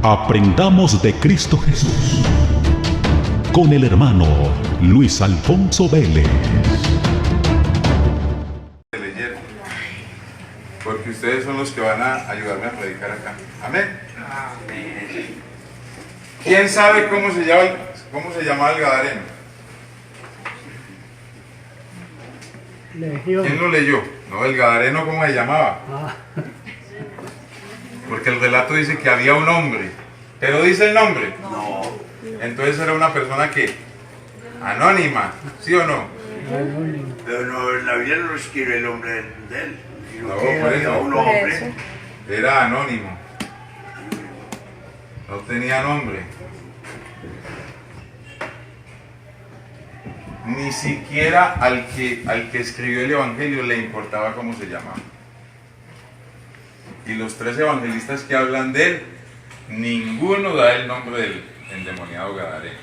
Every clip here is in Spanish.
Aprendamos de Cristo Jesús con el hermano Luis Alfonso Vélez. Porque ustedes son los que van a ayudarme a predicar acá. Amén. ¿Quién sabe cómo se llamaba el Gadareno? ¿Quién lo leyó? No, el Gadareno, ¿cómo se llamaba? Porque el relato dice que había un hombre. ¿Pero dice el nombre? No. Entonces era una persona que anónima, ¿sí o no? Pero no, en la Biblia no escribe el nombre de él. No, por eso. Un hombre. Era anónimo. No tenía nombre. Ni siquiera al que escribió el Evangelio le importaba cómo se llamaba. Y los 3 evangelistas que hablan de él, ninguno da el nombre del endemoniado Gadareno.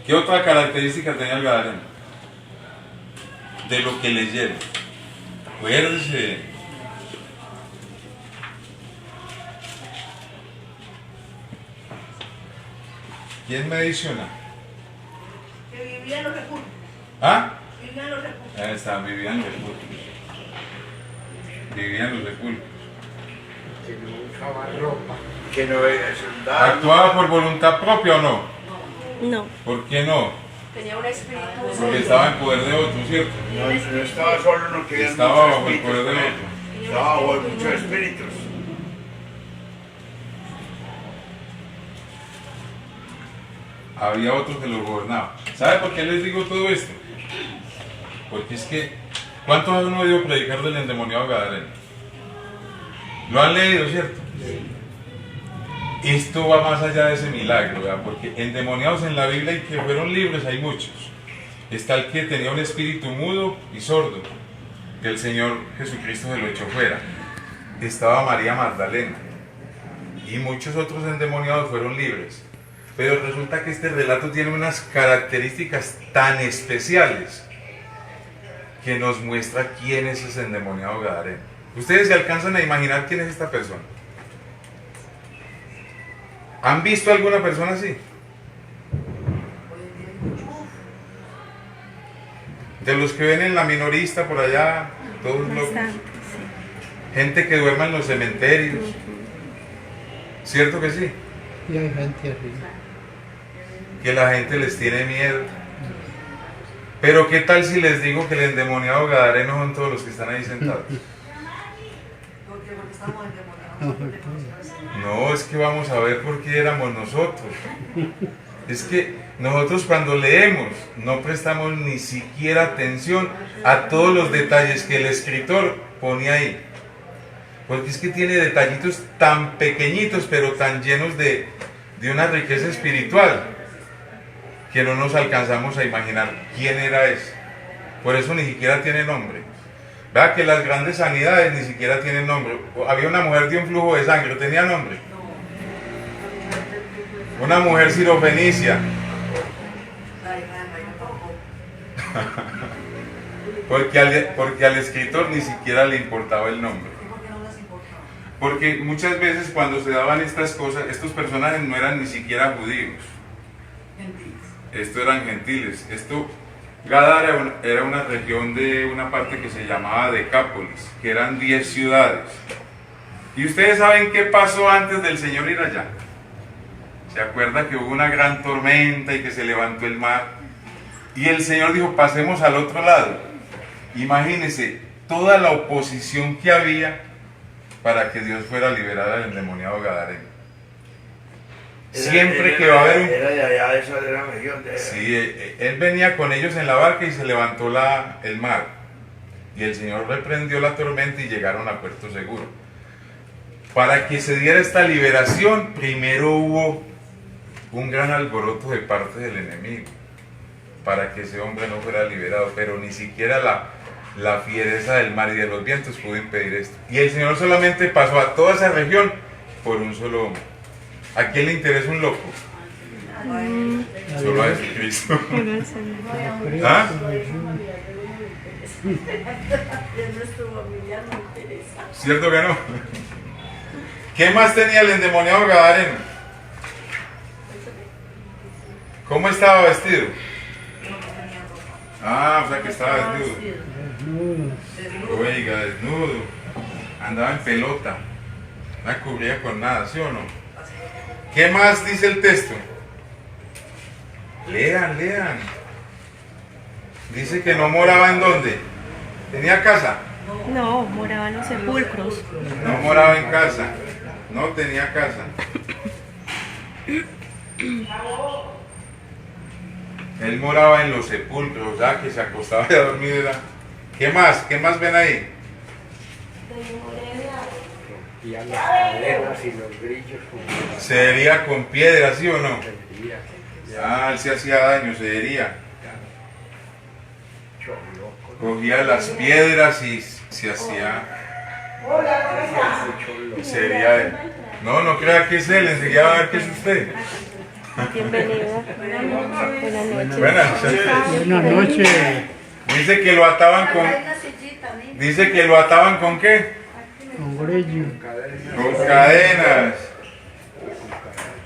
¿Qué otra característica tenía el Gadareno? De lo que leyeron. Acuérdense. ¿Quién me dicciona? Que vivía en los recursos. ¿Ah? Vivía en los recursos. Ahí está, vivía en los sepulcros. Vivía en los sepulcros. Que no usaba ropa. Que no era soldado. ¿Actuaba por voluntad propia o no? No. ¿Por qué no? Tenía un espíritu. Porque estaba en poder de otro, ¿cierto? No estaba solo, no querían Estaba muchos bajo el espíritus poder de con él. otro. Estaba bajo muchos espíritus. Había otro que lo gobernaba. ¿Sabe por qué les digo todo esto? Porque es que, ¿cuántos han oído predicar del endemoniado Gadareno? Lo han leído, ¿cierto? Esto va más allá de ese milagro, ¿verdad? Porque endemoniados en la Biblia y que fueron libres hay muchos. Está el que tenía un espíritu mudo y sordo, que el Señor Jesucristo se lo echó fuera. Estaba María Magdalena. Y muchos otros endemoniados fueron libres. Pero resulta que este relato tiene unas características tan especiales que nos muestra quién es ese endemoniado Gadareno. ¿Ustedes se alcanzan a imaginar quién es esta persona? ¿Han visto alguna persona así? De los que ven en la minorista por allá, todos locos. Bastante, sí. Gente que duerma en los cementerios. ¿Cierto que sí? Y hay gente así. Que la gente les tiene miedo. Pero ¿qué tal si les digo que el endemoniado Gadareno son todos los que están ahí sentados? Porque estamos endemoniados. No, es que vamos a ver por qué éramos nosotros. Es que nosotros cuando leemos no prestamos ni siquiera atención a todos los detalles que el escritor pone ahí. Porque es que tiene detallitos tan pequeñitos pero tan llenos de una riqueza espiritual que no nos alcanzamos a imaginar quién era ese. Por eso ni siquiera tiene nombre. Vea que las grandes sanidades ni siquiera tienen nombre. Había una mujer de un flujo de sangre, ¿tenía nombre? Una mujer sirofenicia. Porque al escritor ni siquiera le importaba el nombre. Porque muchas veces cuando se daban estas cosas, estos personajes no eran ni siquiera judíos. Estos eran gentiles. Gadara era una región de una parte que se llamaba Decápolis, que eran 10 ciudades. ¿Y ustedes saben qué pasó antes del Señor ir allá? ¿Se acuerda que hubo una gran tormenta y que se levantó el mar? Y el Señor dijo, pasemos al otro lado. Imagínense toda la oposición que había para que Dios fuera a liberar al endemoniado Gadareno. Siempre que va a haber un... Era de allá, de esa de la región. Sí, él venía con ellos en la barca y se levantó el mar. Y el Señor reprendió la tormenta y llegaron a puerto seguro. Para que se diera esta liberación, primero hubo un gran alboroto de parte del enemigo, para que ese hombre no fuera liberado, pero ni siquiera la fiereza del mar y de los vientos pudo impedir esto. Y el Señor solamente pasó a toda esa región por un solo hombre. ¿A quién le interesa un loco? Solo a Jesucristo. ¿Ah? ¿Cierto que no? ¿Qué más tenía el endemoniado Gadareno? ¿Cómo estaba vestido? Ah, o sea que estaba desnudo. Oiga, desnudo. Andaba en pelota. No cubría con nada, ¿sí o no? ¿Qué más dice el texto? Lean, lean. Dice que no moraba en dónde. ¿Tenía casa? No, moraba en los sepulcros. No moraba en casa. No tenía casa. Él moraba en los sepulcros, o sea, que se acostaba y a dormir era. ¿Qué más? ¿Qué más ven ahí? Rompían las cadenas y los grillos con Se hería con piedra, ¿sí o no? perdía. Ah, él se hacía daño, se hería. Cogía las piedras y se hacía. Se hería. No, no crea que es él, enseguida va a ver que es usted. Bienvenida. Buenas noches. Buenas noches. Buenas noches. Dice que lo ataban con. Dice que lo ataban con qué? Con grillo. Con cadenas.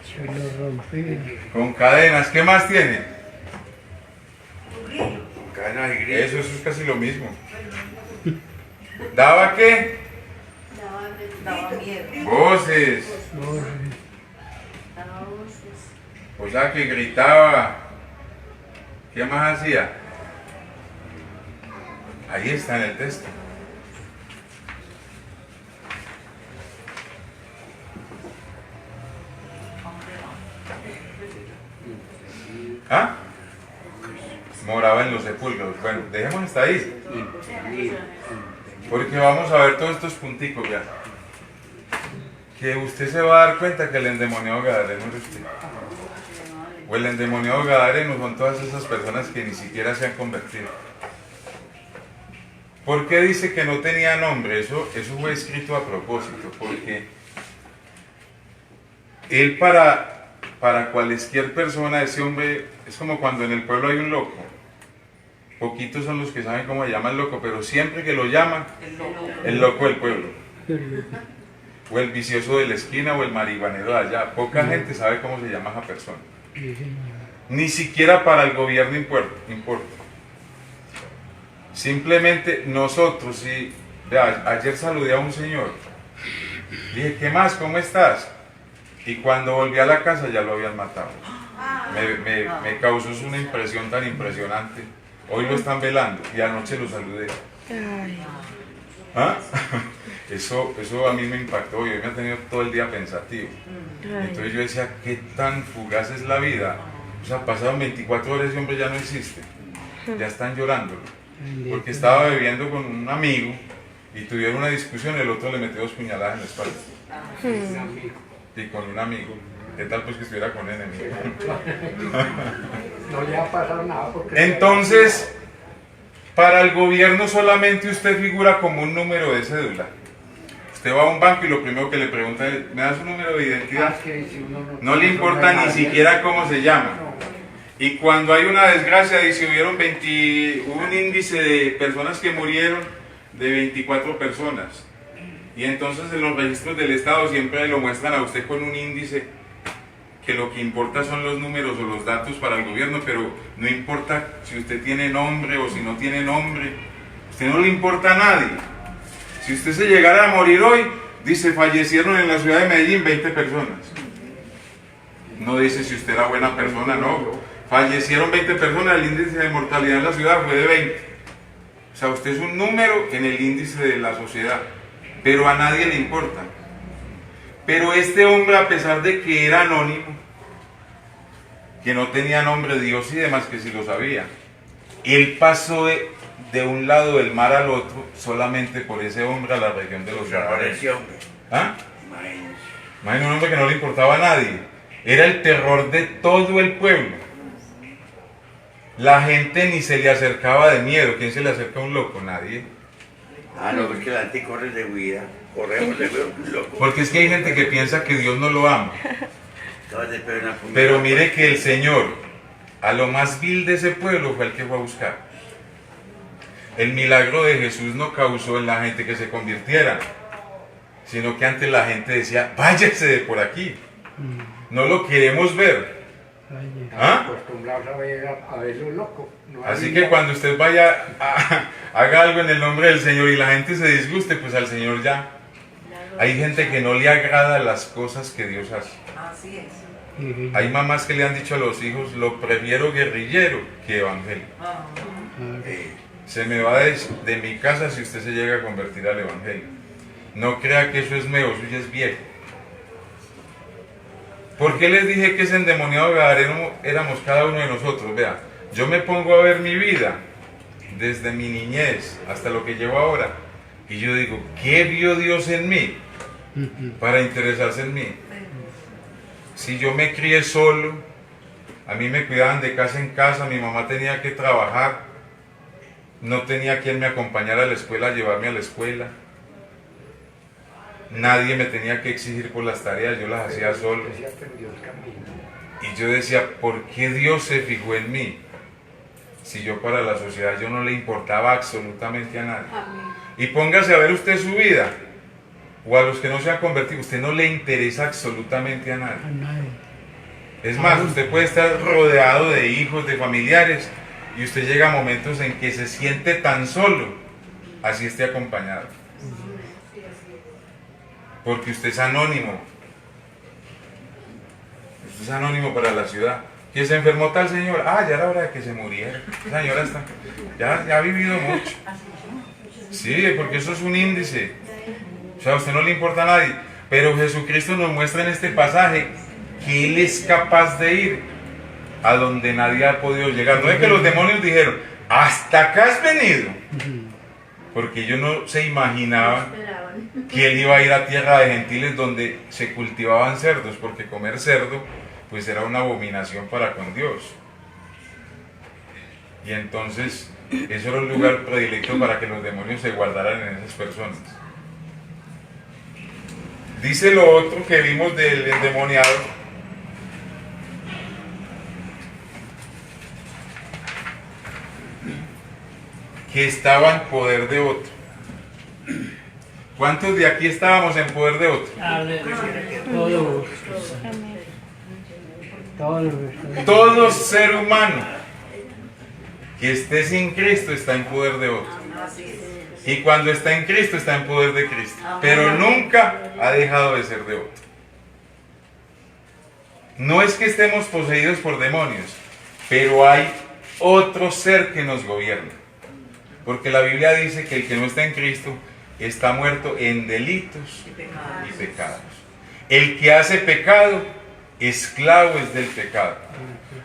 Se lo rompí. Con cadenas. ¿Qué más tiene? Cadenas y grillos. Eso es casi lo mismo. ¿Daba qué? Daba miedo. Voces. O sea que gritaba. ¿Qué más hacía? Ahí está en el texto. ¿Ah? Moraba en los sepulcros. Bueno, dejemos hasta ahí. Porque vamos a ver todos estos punticos ya. Que usted se va a dar cuenta que el endemoniado gadareno es usted. O el endemoniado gadareno son todas esas personas que ni siquiera se han convertido. ¿Por qué dice que no tenía nombre? Eso fue escrito a propósito, porque él para cualquier persona, ese hombre, es como cuando en el pueblo hay un loco. Poquitos son los que saben cómo se llama el loco, pero siempre que lo llaman, el loco del pueblo. O el vicioso de la esquina o el marihuanero de allá. Poca gente sabe cómo se llama esa persona. Ni siquiera para el gobierno importa. Simplemente nosotros, sí. Vea, ayer saludé a un señor. Dije, ¿qué más? ¿Cómo estás? Y cuando volví a la casa ya lo habían matado. Me causó una impresión tan impresionante. Hoy lo están velando y anoche lo saludé. ¿Ah? Eso a mí me impactó y hoy me ha tenido todo el día pensativo. Entonces yo decía, ¿qué tan fugaz es la vida? O sea, pasaron 24 horas y ese hombre ya no existe. Ya están llorando. Porque estaba bebiendo con un amigo y tuvieron una discusión, el otro le metió 2 puñaladas en la espalda. Y con un amigo. ¿Qué tal pues que estuviera con enemigo? No le ha pasado nada porque... Entonces, para el gobierno solamente usted figura como un número de cédula. Usted va a un banco y lo primero que le pregunta es, ¿me da su número de identidad? No le importa ni siquiera cómo se llama. Y cuando hay una desgracia, dice, hubo un índice de personas que murieron de 24 personas. Y entonces en los registros del Estado siempre lo muestran a usted con un índice que lo que importa son los números o los datos para el gobierno, pero no importa si usted tiene nombre o si no tiene nombre. A usted no le importa a nadie. Si usted se llegara a morir hoy, dice, fallecieron en la ciudad de Medellín 20 personas. No dice si usted era buena persona, no. Fallecieron 20 personas, el índice de mortalidad en la ciudad fue de 20. O sea, usted es un número en el índice de la sociedad, pero a nadie le importa. Pero este hombre, a pesar de que era anónimo, que no tenía nombre, Dios y demás, que sí lo sabía, él pasó de un lado del mar al otro solamente por ese hombre a la región de los Gadarenos. ¿Ah? Imagínate un hombre que no le importaba a nadie. Era el terror de todo el pueblo. La gente ni se le acercaba de miedo. ¿Quién se le acerca a un loco? Nadie. Ah, no, es que la gente corre de huida. Corremos de loco. Porque es que hay gente que piensa que Dios no lo ama. Pero mire que el Señor, a lo más vil de ese pueblo, fue el que fue a buscar. El milagro de Jesús no causó en la gente que se convirtiera. sino que antes la gente decía, váyase de por aquí, no lo queremos ver. ¿Ah? Acostumbrados a verlo loco. No Así hay que nada. cuando usted vaya, haga algo en el nombre del Señor y la gente se disguste, pues al Señor ya. Hay gente que no le agrada las cosas que Dios hace. Así es. Hay mamás que le han dicho a los hijos, lo prefiero guerrillero que evangélico. Ah, Se me va de mi casa si usted se llega a convertir al evangelio. No crea que eso es nuevo, eso ya es viejo. ¿Por qué les dije que ese endemoniado gadareno éramos cada uno de nosotros? Vea, yo me pongo a ver mi vida desde mi niñez hasta lo que llevo ahora y yo digo, ¿qué vio Dios en mí para interesarse en mí? Si yo me crié solo, a mí me cuidaban de casa en casa, mi mamá tenía que trabajar, no tenía quien me acompañara a la escuela, a llevarme a la escuela. Nadie me tenía que exigir por las tareas, yo las hacía solo. Se aprendió el camino. Y yo decía, ¿por qué Dios se fijó en mí? Si yo para la sociedad yo no le importaba absolutamente a nadie. amén. Y póngase a ver usted su vida, o a los que no se han convertido, usted no le interesa absolutamente a nadie. A nadie. Es más, usted puede estar rodeado de hijos, de familiares, y usted llega a momentos en que se siente tan solo, así esté acompañado. Porque usted es anónimo. Usted es anónimo para la ciudad. Que se enfermó tal señor, ya era hora de que se muriera. La señora está, ya ha vivido mucho. Sí, porque eso es un índice. O sea, a usted no le importa a nadie. Pero Jesucristo nos muestra en este pasaje que Él es capaz de ir a donde nadie ha podido llegar. No es que los demonios dijeron, hasta acá has venido. Porque ellos no se imaginaban Esperaban. que Él iba a ir a tierra de gentiles donde se cultivaban cerdos, porque comer cerdo pues era una abominación para con Dios. Y entonces eso era un lugar predilecto para que los demonios se guardaran en esas personas. Dice lo otro que vimos del endemoniado, que estaba en poder de otro. ¿Cuántos de aquí estábamos en poder de otro? Todos. Amén. Todos. Todo ser humano que esté sin Cristo está en poder de otro. Así es. Y cuando está en Cristo está en poder de Cristo. Pero nunca ha dejado de ser de otro. No es que estemos poseídos por demonios, pero hay otro ser que nos gobierna. Porque la Biblia dice que el que no está en Cristo está muerto en delitos y pecados. El que hace pecado, esclavo es del pecado.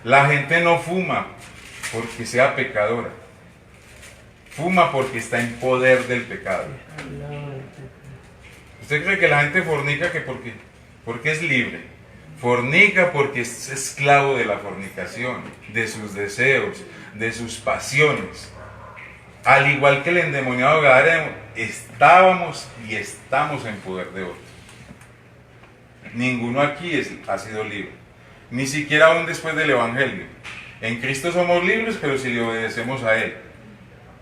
La gente no fuma porque sea pecadora. Fuma porque está en poder del pecado. ¿Usted cree que la gente fornica que porque es libre? Fornica porque es esclavo de la fornicación, de sus deseos, de sus pasiones. Al igual que el endemoniado gadareno, estábamos y estamos en poder de otro. Ninguno aquí ha sido libre, ni siquiera aún después del Evangelio. En Cristo somos libres, pero si le obedecemos a Él.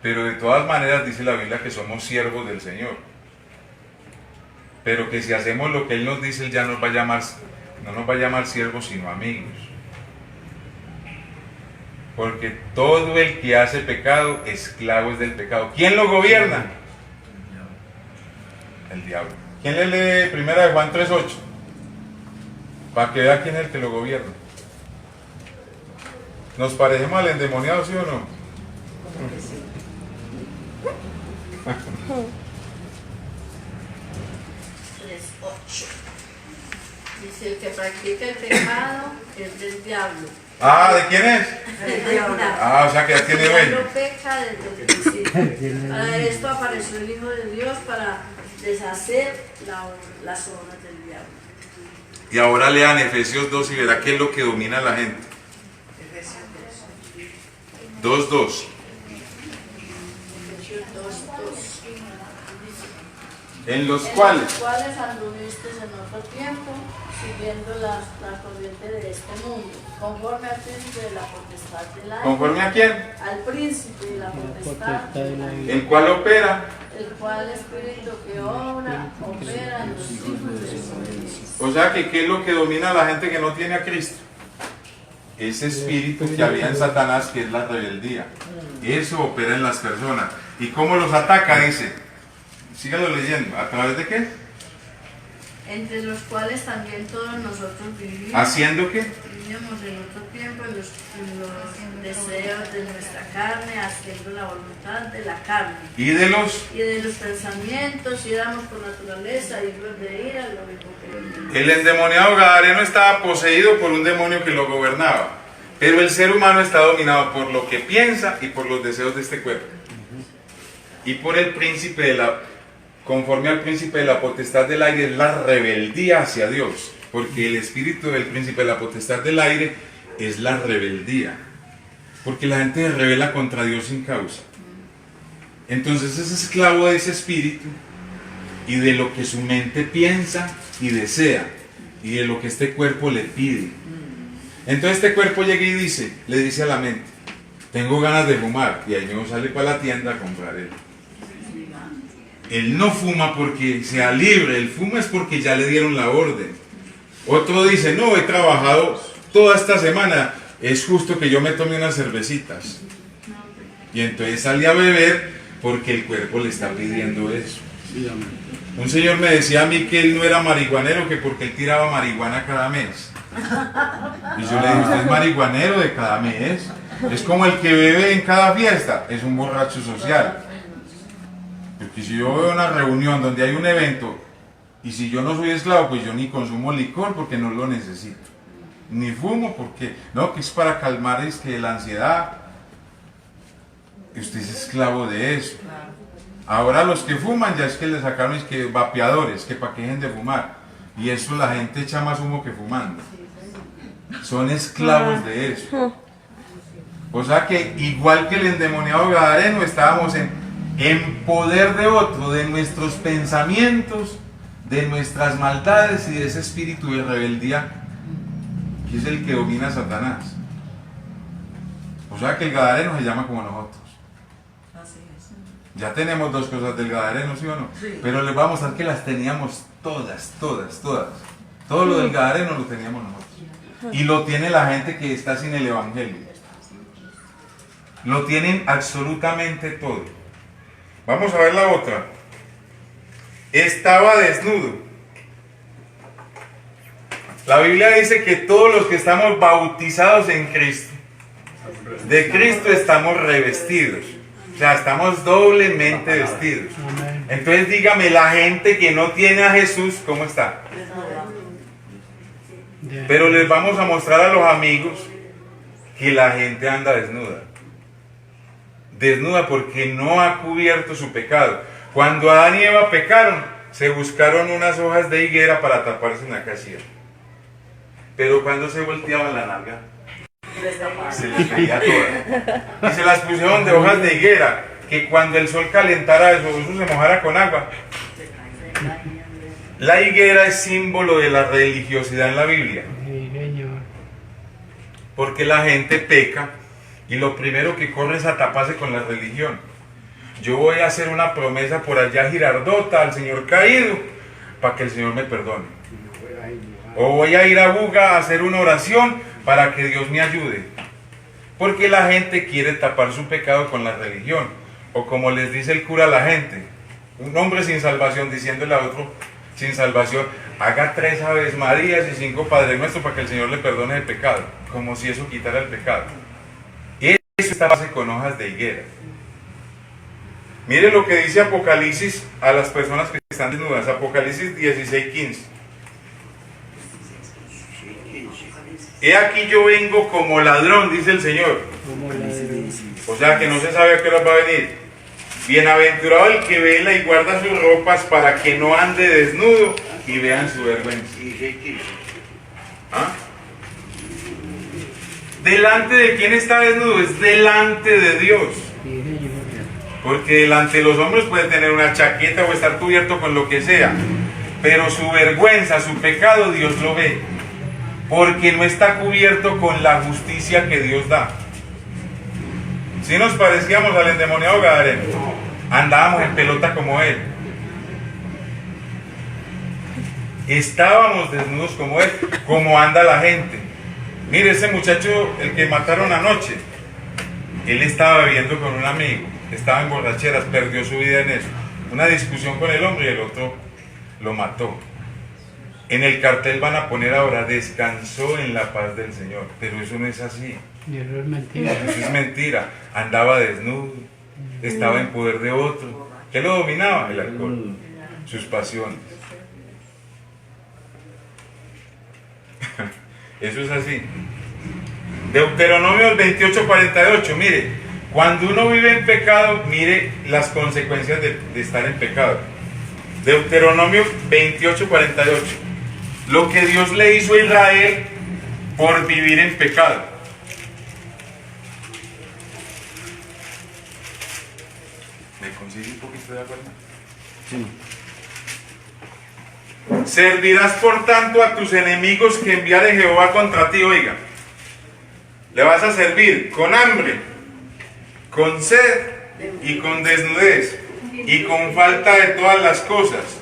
Pero de todas maneras dice la Biblia que somos siervos del Señor. Pero que si hacemos lo que Él nos dice, Él ya nos va a llamar, no nos va a llamar siervos, sino amigos. Porque todo el que hace pecado, esclavo es del pecado. ¿Quién lo gobierna? El diablo. ¿Quién le lee 1 de Juan 3:8? Para que vea quién es el que lo gobierna. ¿Nos parecemos al endemoniado, sí o no? 3:8. Dice, el que practica el pecado es del diablo. ¿De quién es? El diablo. O sea que ya tiene El diablo dueño. peca desde el principio. Para esto apareció el Hijo de Dios para deshacer las obras del diablo. Y ahora lean Efesios 2 y verá qué es lo que domina a la gente. Efesios 2:2. Efesios 2:2. En los cuales. anduviste en otro tiempo, siguiendo la corriente de este mundo, conforme al príncipe de la potestad del aire. ¿Conforme a quién? Al príncipe de la potestad del aire, ¿En cuál opera? el cual espíritu que opera en los hijos de desobediencia. O sea que ¿qué es lo que domina a la gente que no tiene a Cristo? Ese espíritu que había en Satanás, que es la rebeldía. Eso opera en las personas. ¿Y cómo los ataca? Dice, síganlo leyendo. ¿A través de qué? Entre los cuales también todos nosotros vivimos. ¿Haciendo qué? Vivíamos en otro tiempo en los deseos de nuestra carne, haciendo la voluntad de la carne. Y de los Pensamientos, y éramos por naturaleza hijos de ira, lo mismo que El endemoniado gadareno estaba poseído por un demonio que lo gobernaba, pero el ser humano está dominado por lo que piensa y por los deseos de este cuerpo. Y por el príncipe de la, conforme al príncipe de la potestad del aire, es la rebeldía hacia Dios, porque el espíritu del príncipe de la potestad del aire es la rebeldía, porque la gente se rebela contra Dios sin causa. Entonces es esclavo de ese espíritu y de lo que su mente piensa y desea y de lo que este cuerpo le pide. Entonces este cuerpo llega y le dice a la mente, tengo ganas de fumar, y ahí mismo sale para la tienda a comprar él. Él no fuma porque sea libre, él fuma es porque ya le dieron la orden. Otro dice, no, he trabajado toda esta semana, es justo que yo me tome unas cervecitas. Y entonces sale a beber porque el cuerpo le está pidiendo eso. Un señor me decía a mí que él no era marihuanero, que porque él tiraba marihuana cada mes. Y yo le dije, ¿usted es marihuanero de cada mes? Es como el que bebe en cada fiesta, es un borracho social. Porque si yo veo una reunión donde hay un evento, y si yo no soy esclavo, pues yo ni consumo licor porque no lo necesito. Ni fumo porque, no, que es para calmar la ansiedad. Y usted es esclavo de eso. Ahora los que fuman ya es que le sacaron vapeadores, que para que dejen de fumar. Y eso la gente echa más humo que fumando. Son esclavos de eso. O sea que igual que el endemoniado gadareno estábamos en poder de otro, de nuestros pensamientos, de nuestras maldades y de ese espíritu de rebeldía que es el que domina a Satanás. O sea que el gadareno se llama como nosotros. Ya tenemos dos cosas del gadareno, ¿sí o no? Sí. Pero les vamos a mostrar que las teníamos todas. Todo lo del gadareno lo teníamos nosotros. Y lo tiene la gente que está sin el evangelio. Lo tienen absolutamente todo. Vamos a ver la otra. Estaba desnudo. La Biblia dice que todos los que estamos bautizados en Cristo, de Cristo estamos revestidos. O sea, estamos doblemente vestidos. Entonces dígame, la gente que no tiene a Jesús, ¿cómo está? Pero les vamos a mostrar a los amigos que la gente anda desnuda. Desnuda porque no ha cubierto su pecado. Cuando Adán y Eva pecaron, se buscaron unas hojas de higuera para taparse en la casilla. Pero cuando se volteaba la nalga, se les veía toda. Y se las pusieron de hojas de higuera, que cuando el sol calentara eso se mojara con agua. La higuera es símbolo de la religiosidad en la Biblia. Porque la gente peca y lo primero que corre es a taparse con la religión. Yo voy a hacer una promesa por allá Girardota al Señor caído para que el Señor me perdone. O voy a ir a Buga a hacer una oración para que Dios me ayude. Porque la gente quiere tapar su pecado con la religión. O como les dice el cura a la gente, un hombre sin salvación diciéndole a otro sin salvación, haga 3 Aves Marías y 5 Padre Nuestro para que el Señor le perdone el pecado. Como si eso quitara el pecado. Y eso está base con hojas de higuera. Mire lo que dice Apocalipsis a las personas que están desnudas. Apocalipsis 16:15. He aquí yo vengo como ladrón, dice el Señor. O sea que no se sabe a qué hora va a venir. Bienaventurado el que vela y guarda sus ropas para que no ande desnudo y vean su vergüenza. ¿Ah? ¿Delante de quién está desnudo? Es delante de Dios. Porque delante de los hombres puede tener una chaqueta o estar cubierto con lo que sea, pero su vergüenza, su pecado, Dios lo ve, porque no está cubierto con la justicia que Dios da. Si nos parecíamos al endemoniado Gadareno, andábamos en pelota como él, estábamos desnudos como él, como anda la gente. Mire, ese muchacho, el que mataron anoche, él estaba bebiendo con un amigo, estaba en borracheras, perdió su vida en eso, una discusión con el hombre y el otro lo mató. En el cartel van a poner ahora: descansó en la paz del Señor, pero eso no es así. Y eso es mentira. Eso es mentira. Andaba desnudo, estaba en poder de otro. ¿Qué lo dominaba? El alcohol, sus pasiones. Eso es así. Deuteronomio 28:48. Mire, cuando uno vive en pecado, mire las consecuencias de estar en pecado. Deuteronomio 28:48. Lo que Dios le hizo a Israel por vivir en pecado. ¿Me consigue un poquito de agua? Sí. Servirás por tanto a tus enemigos que enviare Jehová contra ti. Oiga, le vas a servir con hambre, con sed y con desnudez y con falta de todas las cosas,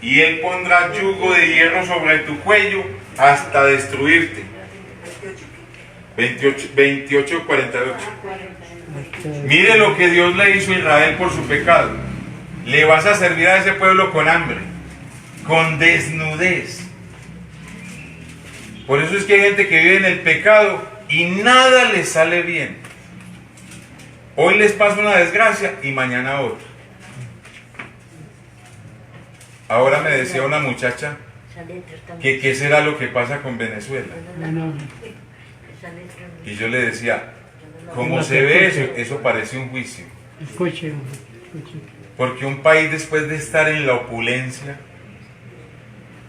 y él pondrá yugo de hierro sobre tu cuello hasta destruirte. 28:48. Mire lo que Dios le hizo a Israel por su pecado. Le vas a servir a ese pueblo con hambre, con desnudez. Por eso es que hay gente que vive en el pecado y nada les sale bien. Hoy les pasa una desgracia y mañana otra. Ahora me decía una muchacha que qué será lo que pasa con Venezuela. Bueno, Y yo le decía, ¿cómo se ve eso? Eso parece un juicio. escuche. Porque un país, después de estar en la opulencia,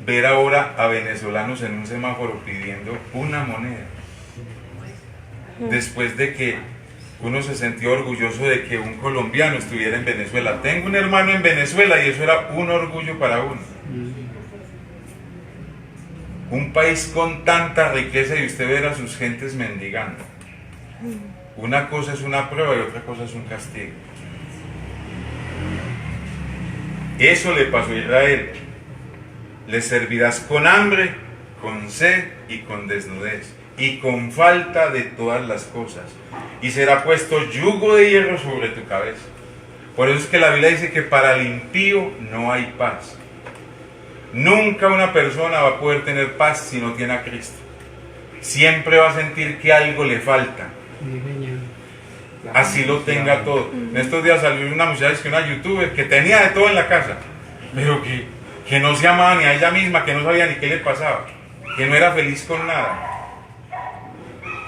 ver ahora a venezolanos en un semáforo pidiendo una moneda, después de que uno se sintió orgulloso de que un colombiano estuviera en Venezuela. Tengo un hermano en Venezuela y eso era un orgullo para uno. Un país con tanta riqueza y usted ver a sus gentes mendigando. Una cosa es una prueba y otra cosa es un castigo. Eso le pasó a Israel. Le servirás con hambre, con sed y con desnudez, y con falta de todas las cosas, y será puesto yugo de hierro sobre tu cabeza. Por eso es que la Biblia dice que para el impío no hay paz. Nunca una persona va a poder tener paz si no tiene a Cristo. Siempre va a sentir que algo le falta, así lo tenga todo. En estos días salió una muchacha, que una youtuber, que tenía de todo en la casa, pero que no se amaba ni a ella misma, que no sabía ni qué le pasaba, que no era feliz con nada.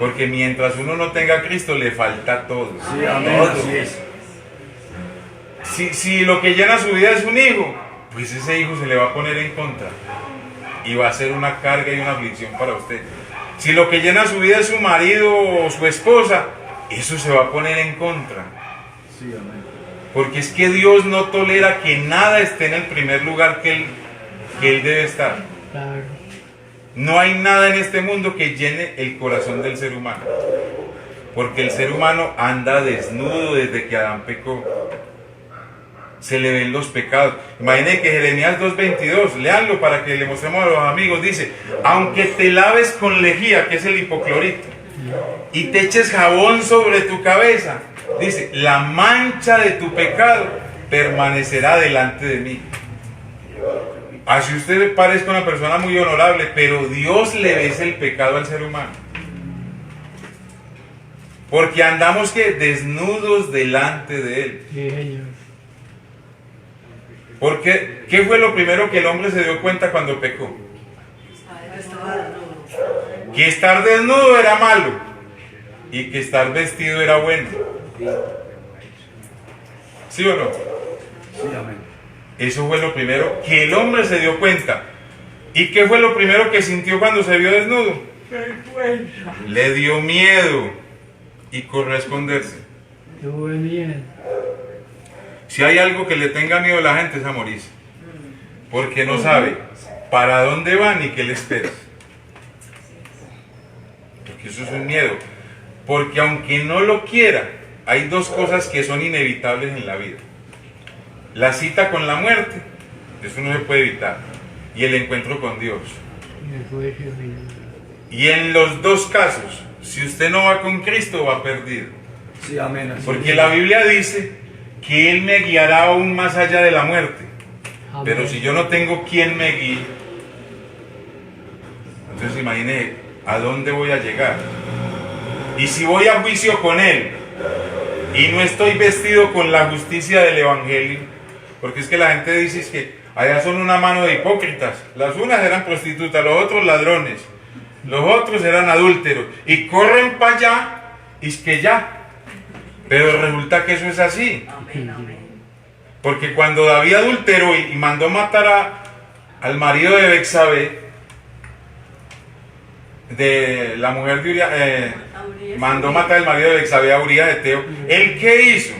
Porque mientras uno no tenga a Cristo, le falta todo. Sí, amén. Todo. Así es. Si lo que llena su vida es un hijo, pues ese hijo se le va a poner en contra y va a ser una carga y una aflicción para usted. Si lo que llena su vida es su marido o su esposa, eso se va a poner en contra. Sí, amén. Porque es que Dios no tolera que nada esté en el primer lugar que Él debe estar. Claro. No hay nada en este mundo que llene el corazón del ser humano. Porque el ser humano anda desnudo desde que Adán pecó. Se le ven los pecados. Imaginen que Jeremías 2:22, léanlo para que le mostremos a los amigos, dice: aunque te laves con lejía, que es el hipoclorito, y te eches jabón sobre tu cabeza, dice, la mancha de tu pecado permanecerá delante de mí. Así usted parezca una persona muy honorable, pero Dios le besa el pecado al ser humano. Porque andamos que desnudos delante de Él. Sí, señor. Porque, ¿qué fue lo primero que el hombre se dio cuenta cuando pecó? Que estar desnudo era malo y que estar vestido era bueno. ¿Sí o no? Sí, amén. Eso fue lo primero que el hombre se dio cuenta. ¿Y qué fue lo primero que sintió cuando se vio desnudo? Le dio miedo y corrió a esconderse. Tuve miedo. Si hay algo que le tenga miedo a la gente es a morirse, porque no sabe para dónde va ni qué le espera. Porque eso es un miedo. Porque aunque no lo quiera, hay dos cosas que son inevitables en la vida. La cita con la muerte, eso no se puede evitar, y el encuentro con Dios. Y el juicio final. Y en los dos casos, si usted no va con Cristo, va perdido. Sí, amén. Así Porque es. la Biblia dice que Él me guiará aún más allá de la muerte. Amén. Pero si yo no tengo quien me guíe, entonces imagine a dónde voy a llegar. Y si voy a juicio con Él y no estoy vestido con la justicia del Evangelio, porque es que la gente dice es que allá son una mano de hipócritas. Las unas eran prostitutas, los otros ladrones, los otros eran adúlteros y corren para allá y es que ya. Pero resulta que eso es así. Amén, amén. Porque cuando David adulteró y mandó matar al marido de Betsabé, de la mujer de Uría, mandó matar al marido de Betsabé a Urías de Eteo, ¿él qué hizo?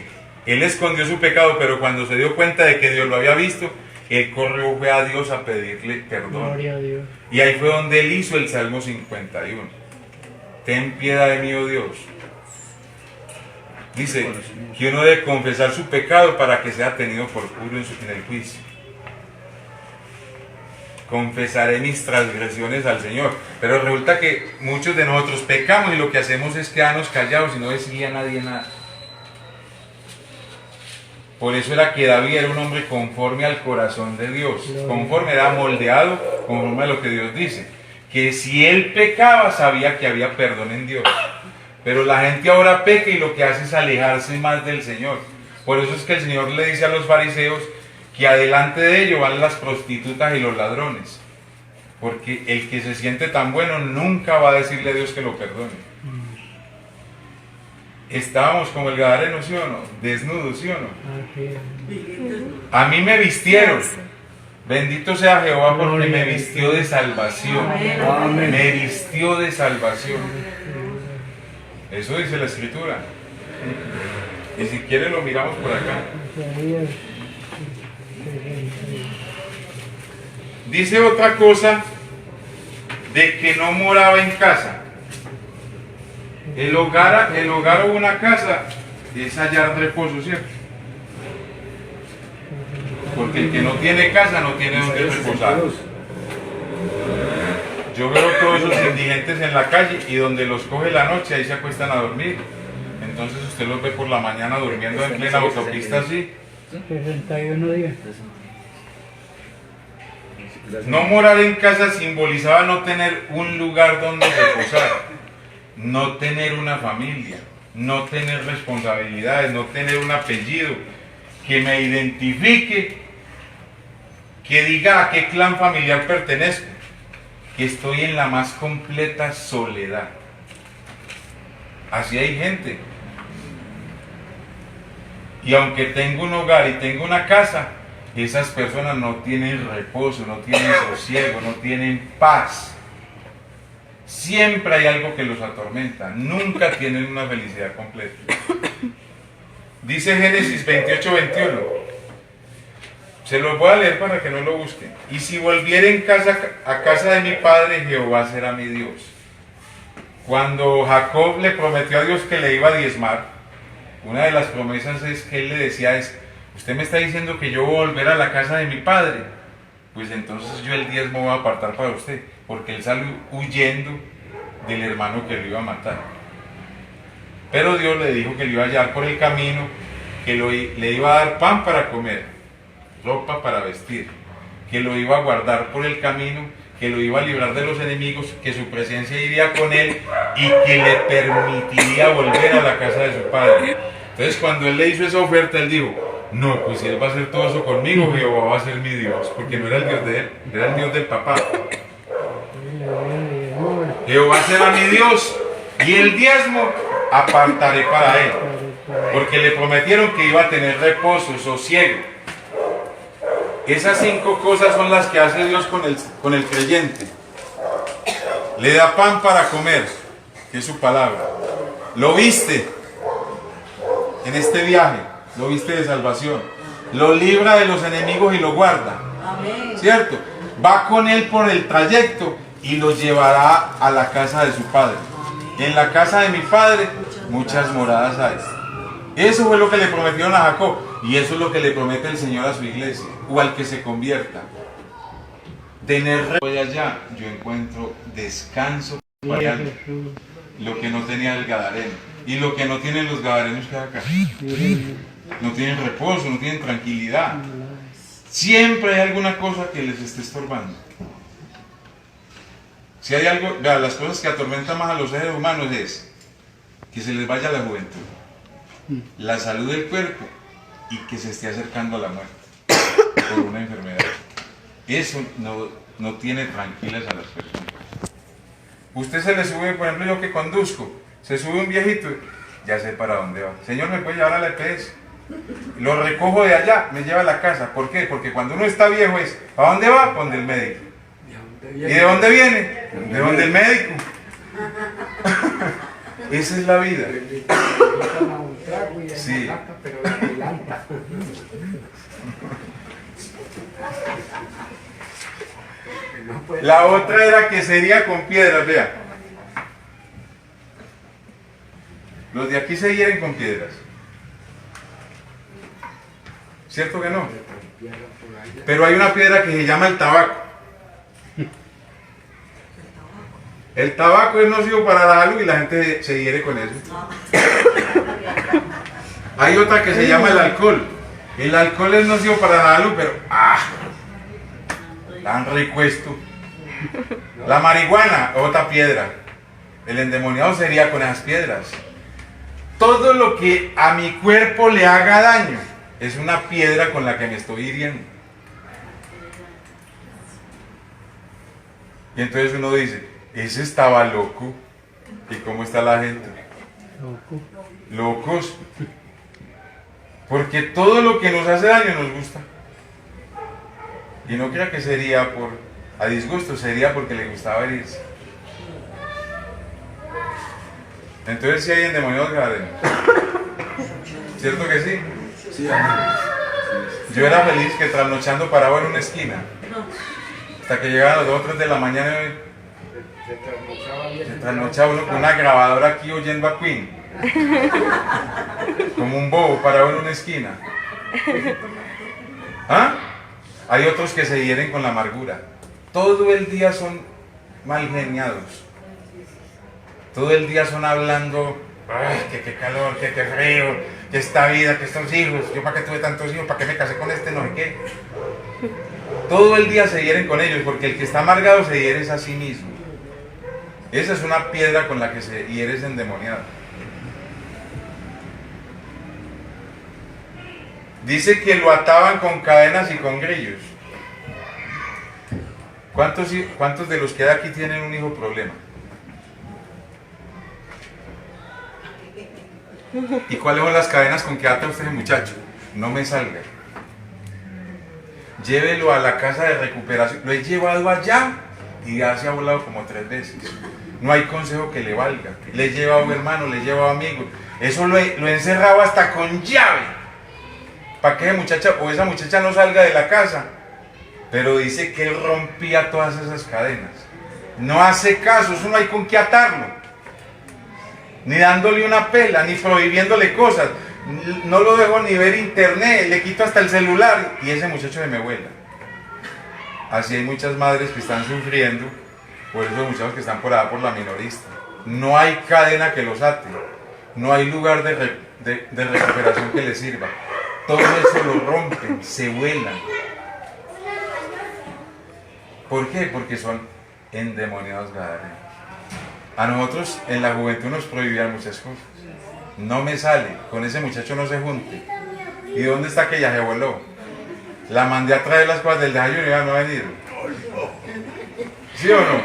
Él escondió su pecado, pero cuando se dio cuenta de que Dios lo había visto, él corrió fue a Dios a pedirle perdón. Gloria a Dios. Y ahí fue donde él hizo el Salmo 51. Ten piedad de mí, oh Dios. Dice que uno debe confesar su pecado para que sea tenido por puro en el juicio. Confesaré mis transgresiones al Señor. Pero resulta que muchos de nosotros pecamos y lo que hacemos es quedarnos callados y no decirle a nadie nada. Por eso era que David era un hombre conforme al corazón de Dios. Conforme, era moldeado conforme a lo que Dios dice. Que si él pecaba sabía que había perdón en Dios. Pero la gente ahora peca y lo que hace es alejarse más del Señor. Por eso es que el Señor le dice a los fariseos que adelante de ellos van las prostitutas y los ladrones. Porque el que se siente tan bueno nunca va a decirle a Dios que lo perdone. Estábamos como el gadareno, ¿sí o no? Desnudos, ¿sí o no? Así es. A mí me vistieron. Bendito sea Jehová porque me vistió de salvación. Amén. Me vistió de salvación. Eso dice la Escritura. Y si quiere lo miramos por acá. Isaías 61. Dice otra cosa de que no moraba en casa. El hogar o una casa es hallar reposo, ¿cierto? Porque el que no tiene casa no tiene donde reposar. Yo veo todos esos indigentes en la calle y donde los coge la noche ahí se acuestan a dormir. Entonces usted los ve por la mañana durmiendo en plena autopista así. 61 días. No morar en casa simbolizaba no tener un lugar donde reposar, no tener una familia, no tener responsabilidades, no tener un apellido que me identifique, que diga a qué clan familiar pertenezco, que estoy en la más completa soledad. Así hay gente. Y aunque tengo un hogar y tengo una casa, esas personas no tienen reposo, no tienen sosiego, no tienen paz. Siempre hay algo que los atormenta, nunca tienen una felicidad completa. Dice Génesis 28:21. Se los voy a leer para que no lo busquen. Y si volviera a casa de mi padre, Jehová será mi Dios. Cuando Jacob le prometió a Dios que le iba a diezmar, una de las promesas es que él le decía es: usted me está diciendo que yo voy a volver a la casa de mi padre, pues entonces yo el diezmo voy a apartar para usted, porque él salió huyendo del hermano que lo iba a matar. Pero Dios le dijo que lo iba a llevar por el camino, que le iba a dar pan para comer, ropa para vestir, que lo iba a guardar por el camino, que lo iba a librar de los enemigos, que su presencia iría con él y que le permitiría volver a la casa de su padre. Entonces cuando él le hizo esa oferta, él dijo: no, pues si él va a hacer todo eso conmigo, Jehová va a ser mi Dios, porque no era el Dios de él, era el Dios del papá. Jehová será mi Dios y el diezmo apartaré para él, porque le prometieron que iba a tener reposo, sosiego. Esas 5 cosas son las que hace Dios con el creyente. Le da pan para comer, que es su palabra. Lo viste en este viaje, lo viste de salvación. lo libra de los enemigos y lo guarda. Amén. ¿Cierto? Va con él por el trayecto y lo llevará a la casa de su padre. En la casa de mi padre muchas moradas hay. Eso fue lo que le prometieron a Jacob y eso es lo que le promete el Señor a su iglesia o al que se convierta. Tener voy allá, yo encuentro descanso para lo que no tenía el gadareno y lo que no tienen los gadarenos que hay acá. No tienen reposo, no tienen tranquilidad. Siempre hay alguna cosa que les esté estorbando. Si hay algo, las cosas que atormentan más a los seres humanos es que se les vaya la juventud, la salud del cuerpo y que se esté acercando a la muerte por una enfermedad. Eso no tiene tranquilas a las personas. Usted se le sube, por ejemplo, yo que conduzco, se sube un viejito, ya sé para dónde va. Señor, ¿me puede llevar a la EPS? Lo recojo de allá, me lleva a la casa. ¿Por qué? Porque cuando uno está viejo es, ¿a dónde va? Para donde el médico. ¿Y de dónde viene? De donde el médico. Esa es la vida. Sí. La otra era que sería con piedras, vea. Los de aquí se hieren con piedras. ¿Cierto que no? Pero hay una piedra que se llama el tabaco. El tabaco es nocivo para la salud y la gente se hiere con eso. Hay otra que se llama el alcohol. El alcohol es nocivo para la salud, pero tan rico esto. La marihuana, otra piedra. El endemoniado sería con esas piedras. Todo lo que a mi cuerpo le haga daño es una piedra con la que me estoy hiriendo. Y entonces uno dice, ese estaba loco. ¿Y cómo está la gente? Locos. Porque todo lo que nos hace daño nos gusta. Y no crea que sería a disgusto, sería porque le gustaba herirse. Entonces sí hay endemoniados gadarenos. ¿Cierto que sí? Sí, amén. Yo era feliz que trasnochando paraba en una esquina. Hasta que llegaban las 2 o 3 de la mañana y se trasnochaba uno con una grabadora aquí oyendo a Queen. Como un bobo parado en una esquina. ¿Ah? Hay otros que se hieren con la amargura. Todo el día son mal geniados. Todo el día son hablando, ay, que qué calor, que qué frío, que esta vida, que estos hijos, yo para qué tuve tantos hijos, para qué me casé con este, no sé qué. Todo el día se hieren con ellos, porque el que está amargado se hiere es a sí mismo. Esa es una piedra con la que se hiere ese endemoniado. Dice que lo ataban con cadenas y con grillos. ¿Cuántos de los que hay aquí tienen un hijo problema? ¿Y cuáles son las cadenas con que ata usted ese muchacho? No me salga. Llévelo a la casa de recuperación. Lo he llevado allá y ya se ha volado como 3 veces. No hay consejo que le valga. Le he llevado hermano, le he llevado amigos. Eso lo he encerrado hasta con llave. Para que ese muchacha o esa muchacha no salga de la casa. Pero dice que él rompía todas esas cadenas. No hace caso, eso no hay con qué atarlo. Ni dándole una pela, ni prohibiéndole cosas. No lo dejo ni ver internet, le quito hasta el celular y ese muchacho se me vuela. Así hay muchas madres que están sufriendo por esos muchachos que están por allá por la minorista. No hay cadena que los ate, no hay lugar de recuperación que les sirva. Todo eso lo rompen, se vuelan. ¿Por qué? Porque son endemoniados gadarenos. A nosotros en la juventud nos prohibían muchas cosas. No me sale, con ese muchacho no se junte. ¿Y dónde está que ya se voló? La mandé a traer las cosas del desayuno y ya no ha venido. ¿Sí o no?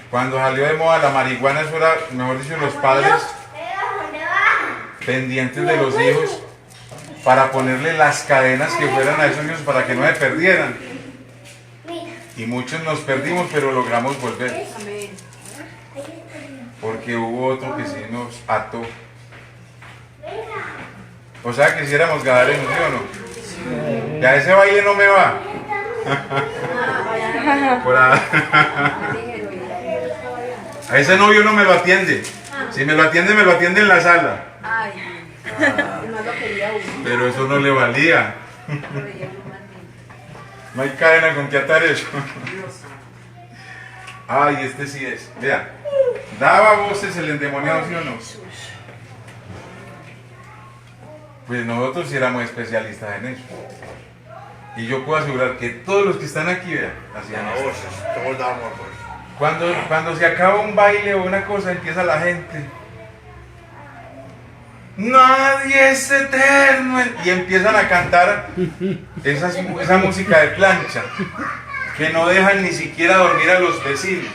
Cuando salió de moda la marihuana, eso era, mejor dicho, los padres pendientes de los hijos para ponerle las cadenas que fueran a esos hijos para que no se perdieran. Y muchos nos perdimos, pero logramos volver. Porque hubo otro que sí nos ató. O sea que si éramos gadarenos, ¿sí o no? Ya ese baile no me va. Por a ese novio no me lo atiende. Si me lo atiende en la sala. Ay, no lo quería uno. Pero eso no le valía. Lo veía uno más lindo. No hay cadena con que atar eso. Ay, este sí es. Vea. ¿Daba voces el endemoniado, sí o no? Pues nosotros sí éramos especialistas en eso. Y yo puedo asegurar que todos los que están aquí, vean, hacían A eso. voces, todos damos voces. Cuando se acaba un baile o una cosa, empieza la gente. Nadie es eterno. Y empiezan a cantar esa música de plancha que no dejan ni siquiera dormir a los vecinos,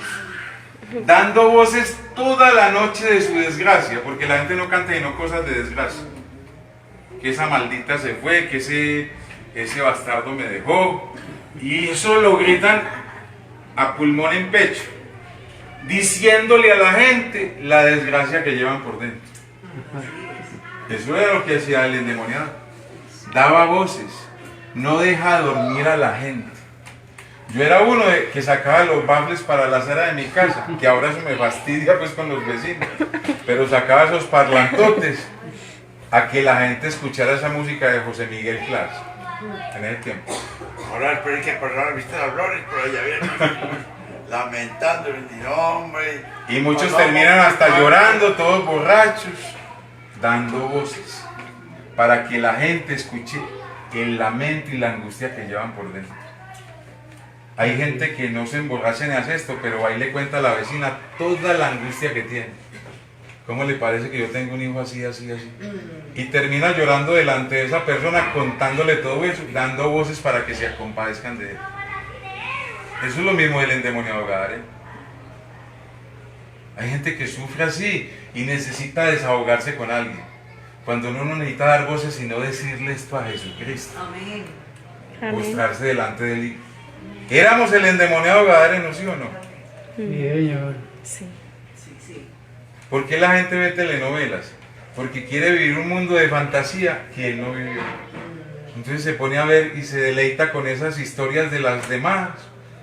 dando voces toda la noche de su desgracia, porque la gente no canta y no cosas de desgracia. Que esa maldita se fue, que ese bastardo me dejó. Y eso lo gritan a pulmón en pecho, diciéndole a la gente la desgracia que llevan por dentro. Eso era lo que hacía el endemoniado. Daba voces, no deja dormir a la gente. Yo era uno que sacaba los baffles para la sala de mi casa, que ahora eso me fastidia pues con los vecinos, pero sacaba esos parlantotes a que la gente escuchara esa música de José Miguel Clas en ese tiempo. Ahora esperen que pasaran viste las flores por allá vienen lamentando el hombre. Y muchos terminan hasta llorando, todos borrachos, dando voces para que la gente escuche el lamento y la angustia que llevan por dentro. Hay gente que no se emborracha ni hace esto, pero ahí le cuenta a la vecina toda la angustia que tiene. ¿Cómo le parece que yo tengo un hijo así, así, así? Y termina llorando delante de esa persona, contándole todo eso, dando voces para que se compadezcan de él. Eso es lo mismo del endemoniado Gadare. Hay gente que sufre así y necesita desahogarse con alguien. Cuando uno no necesita dar voces, sino decirle esto a Jesucristo. Amén. Mostrarse delante de él. ¿Éramos el endemoniado Gadare, no, sí o no? Sí, señor. Sí. Sí, sí. ¿Por qué la gente ve telenovelas? Porque quiere vivir un mundo de fantasía que él no vivió. Entonces se pone a ver y se deleita con esas historias de las demás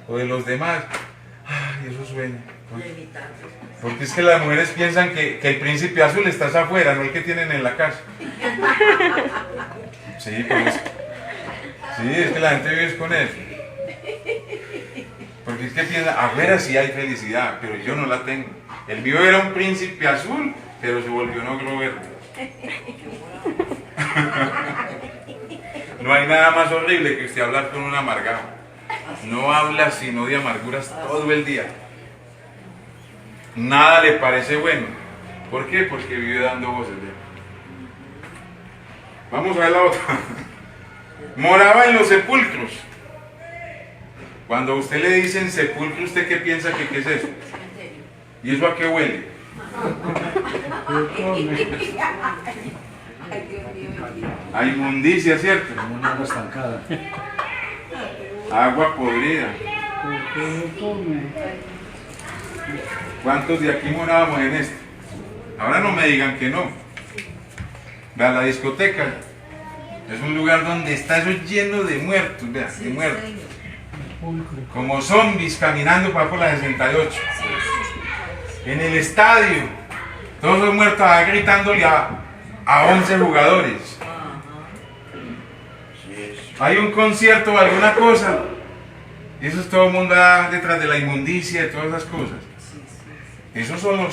o de los demás. Ay, eso sueña. Porque es que las mujeres piensan que el príncipe azul está afuera, no el que tienen en la casa. Sí, pues. Sí, es que la gente vive con eso. Porque es que piensa, afuera sí hay felicidad, pero yo no la tengo. El mío era un príncipe azul, pero se volvió negro verde. No hay nada más horrible que usted hablar con un amargado. No habla sino de amarguras todo el día. Nada le parece bueno. ¿Por qué? Porque vive dando voces. Vamos a ver la otra. Moraba en los sepulcros. Cuando a usted le dicen sepulcro, ¿usted qué piensa que qué es eso? ¿Y eso a qué huele? A inmundicia, ¿cierto? Como una agua estancada. Agua podrida. ¿Por qué lo come? ¿Cuántos de aquí morábamos en esto? Ahora no me digan que no. Vean, la discoteca es un lugar donde está eso lleno de muertos, vean, de muertos. Como zombies caminando por la 68. En el estadio, todos los muertos gritándole a 11 jugadores. Hay un concierto o alguna cosa, y eso es todo el mundo detrás de la inmundicia y todas esas cosas. Esos son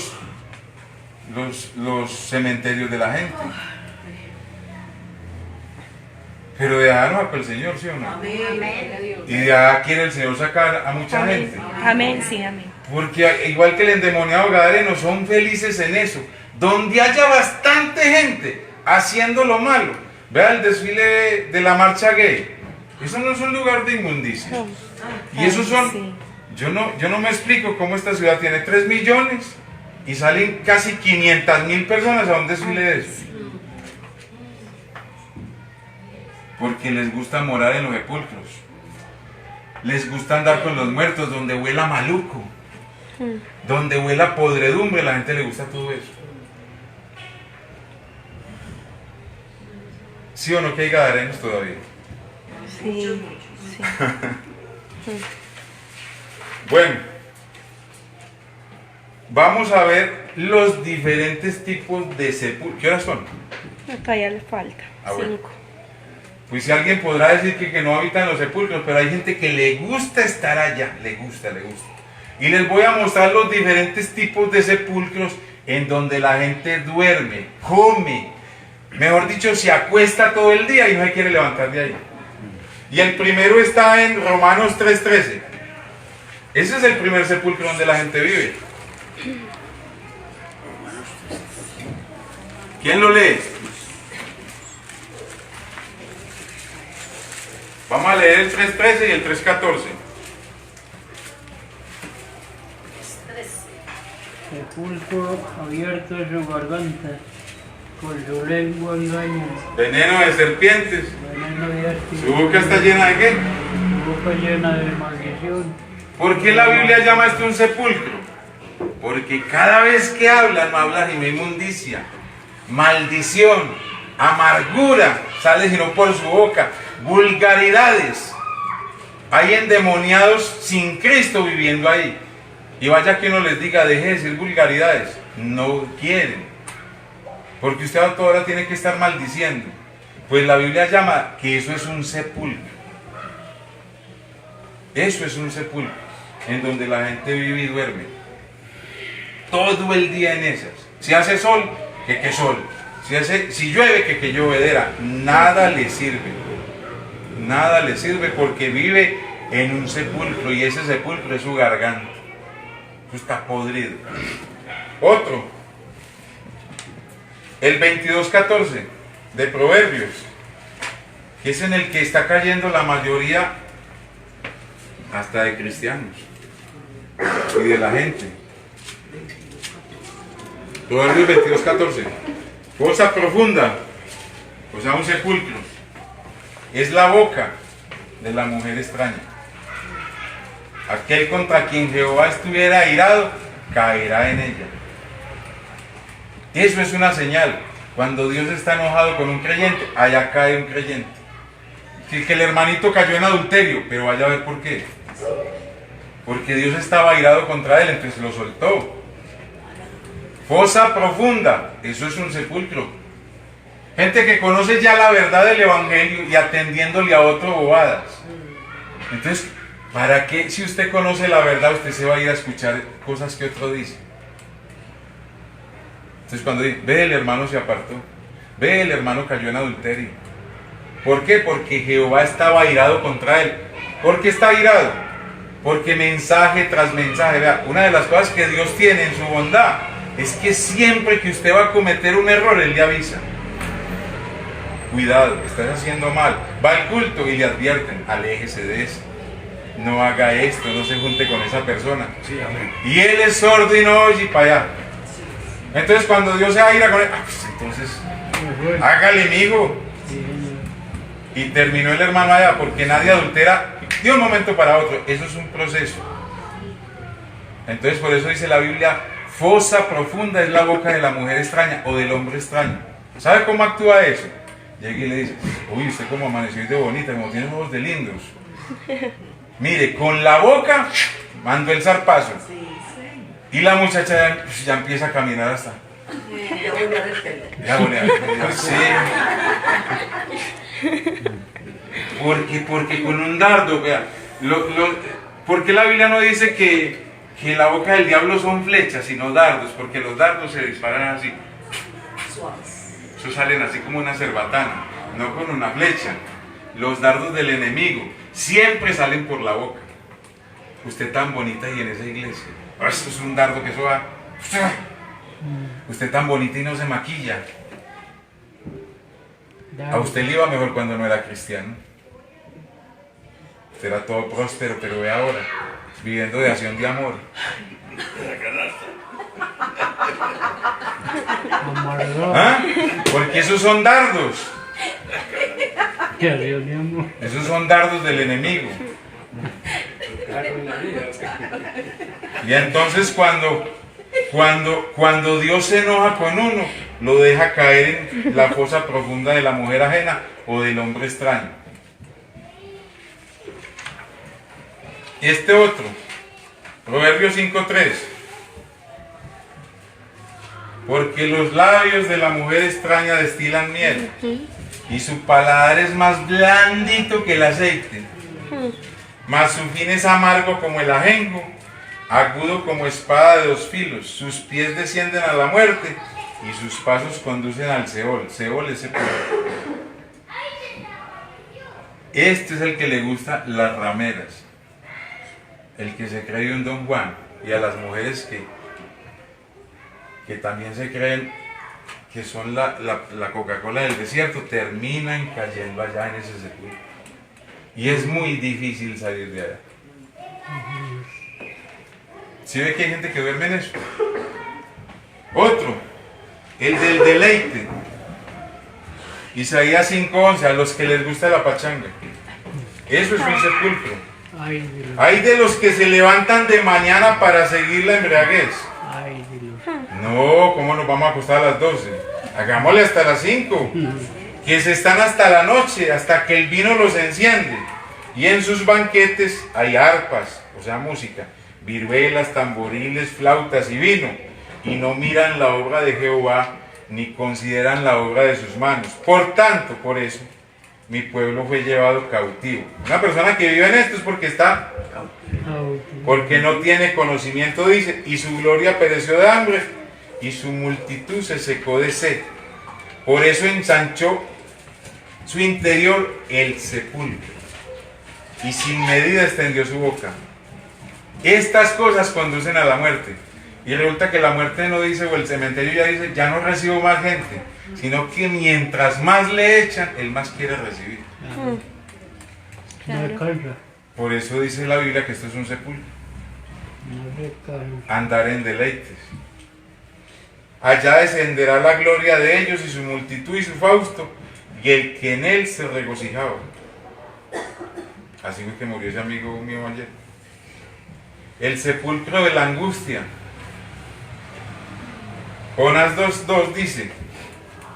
los cementerios de la gente. Pero de allá no sacó el Señor, ¿sí o no? Amén. Y de allá quiere el Señor sacar a mucha gente. Amén, sí, amén. Porque igual que el endemoniado gadareno, son felices en eso. Donde haya bastante gente haciendo lo malo. Vea el desfile de la marcha gay. Eso no es un lugar de inmundicia. Y esos son... Sí. Yo no me explico cómo esta ciudad tiene 3 millones y salen casi 500.000 personas a un desfile de eso. Porque les gusta morar en los sepulcros. Les gusta andar con los muertos, donde huela maluco, donde huela podredumbre, a la gente le gusta todo eso. ¿Sí o no que hay gadarenos todavía? Sí, sí. Bueno, vamos a ver los diferentes tipos de sepulcros. ¿Qué horas son? Acá ya le falta. Ah, bueno. 5. Pues si alguien podrá decir que no habitan los sepulcros, pero hay gente que le gusta estar allá, le gusta. Y les voy a mostrar los diferentes tipos de sepulcros en donde la gente duerme, come, mejor dicho, se acuesta todo el día y no se quiere levantar de ahí. Y el primero está en Romanos 3:13. Ese es el primer sepulcro donde la gente vive. ¿Quién lo lee? Vamos a leer el 3:13 y el 3:14. Sepulcro abierto es su garganta, con su lengua engaña, Veneno de serpientes. veneno de áspid. ¿Su boca está llena de qué? Su boca llena de maldición. ¿Por qué la Biblia llama esto un sepulcro? Porque cada vez que hablan, no hablan sino inmundicia, maldición, amargura, sale sino por su boca, vulgaridades. Hay endemoniados sin Cristo viviendo ahí. Y vaya que uno les diga, deje de decir vulgaridades. No quieren. Porque usted a toda hora tiene que estar maldiciendo. Pues la Biblia llama que eso es un sepulcro. Eso es un sepulcro, en donde la gente vive y duerme. Todo el día en esas. Si hace sol, que sol. Si llueve, que llovedera. Nada le sirve. Nada le sirve porque vive en un sepulcro y ese sepulcro es su garganta. Eso está podrido. Otro. El 22:14 de Proverbios, que es en el que está cayendo la mayoría hasta de cristianos y de la gente. Proverbios 22:14. Fosa profunda, o sea, un sepulcro, es la boca de la mujer extraña. Aquel contra quien Jehová estuviera airado, caerá en ella. Eso es una señal. Cuando Dios está enojado con un creyente, allá cae un creyente. Que el hermanito cayó en adulterio, pero vaya a ver por qué. Porque Dios estaba airado contra él, entonces lo soltó. Fosa profunda, eso es un sepulcro. Gente que conoce ya la verdad del evangelio y atendiéndole a otro bobadas. Entonces, ¿para qué si usted conoce la verdad usted se va a ir a escuchar cosas que otro dice? Entonces cuando dice, ve el hermano se apartó, ve el hermano cayó en adulterio. ¿Por qué? Porque Jehová estaba airado contra él. ¿Por qué está airado? Porque mensaje tras mensaje, vea, una de las cosas que Dios tiene en su bondad es que siempre que usted va a cometer un error, Él le avisa. Cuidado, estás haciendo mal. Va al culto y le advierten, aléjese de eso. No haga esto, no se junte con esa persona. Sí, amén. Y él es sordo y no oye para allá. Entonces cuando Dios se aira con él, pues entonces hágale, mijo. Y terminó el hermano allá, porque nadie adultera de un momento para otro. Eso es un proceso. Entonces por eso dice la Biblia, fosa profunda es la boca de la mujer extraña o del hombre extraño. ¿Sabe cómo actúa eso? Llega y le dice, uy, usted como amaneció de bonita, como tiene ojos de lindos. Mire, con la boca mandó el zarpazo. Y la muchacha ya empieza a caminar hasta. Ya volvió a responder. Sí. Porque con un dardo, vea. ¿Por qué la Biblia no dice que la boca del diablo son flechas, sino dardos? Porque los dardos se disparan así. Eso salen así como una cerbatana, no con una flecha. Los dardos del enemigo siempre salen por la boca. Usted tan bonita y en esa iglesia. Esto es un dardo que eso va. Usted tan bonita y no se maquilla. A usted le iba mejor cuando no era cristiano. Usted era todo próspero, pero ve ahora, viviendo de acción de amor. ¿Ah? Porque esos son dardos. Esos son dardos del enemigo. Y entonces cuando Dios se enoja con uno, lo deja caer en la fosa profunda de la mujer ajena o del hombre extraño. Este otro, Proverbios 5:3. Porque los labios de la mujer extraña destilan miel, y su paladar es más blandito que el aceite, mas su fin es amargo como el ajenjo, agudo como espada de dos filos. Sus pies descienden a la muerte, y sus pasos conducen al Seol. Seol es sepulcro. Este es el que le gusta las rameras, el que se cree un Don Juan, y a las mujeres que también se creen que son la Coca-Cola del desierto, terminan cayendo allá en ese sepulcro. Y es muy difícil salir de allá. ¿Sí ve que hay gente que duerme en eso? Otro, el del deleite. Isaías 5:11, a los que les gusta la pachanga. Eso es un sepulcro. Hay de los que se levantan de mañana para seguir la embriaguez. No, ¿cómo nos vamos a acostar a las 12? Hagámosle hasta las 5. Que se están hasta la noche, hasta que el vino los enciende. Y en sus banquetes hay arpas, o sea, música, viruelas, tamboriles, flautas y vino. Y no miran la obra de Jehová, ni consideran la obra de sus manos. Por tanto, por eso, mi pueblo fue llevado cautivo. Una persona que vive en esto es porque está, porque no tiene conocimiento, dice, y su gloria pereció de hambre, y su multitud se secó de sed. Por eso ensanchó su interior el sepulcro, y sin medida extendió su boca. Estas cosas conducen a la muerte. Y resulta que la muerte no dice, o el cementerio ya dice, ya no recibo más gente, sino que mientras más le echan, él más quiere recibir. Por eso dice la Biblia que esto es un sepulcro. Andar en deleites. Allá descenderá la gloria de ellos y su multitud y su fausto, y el que en él se regocijaba. Así fue que murió ese amigo mío ayer. El sepulcro de la angustia. Jonás 2:2 dice: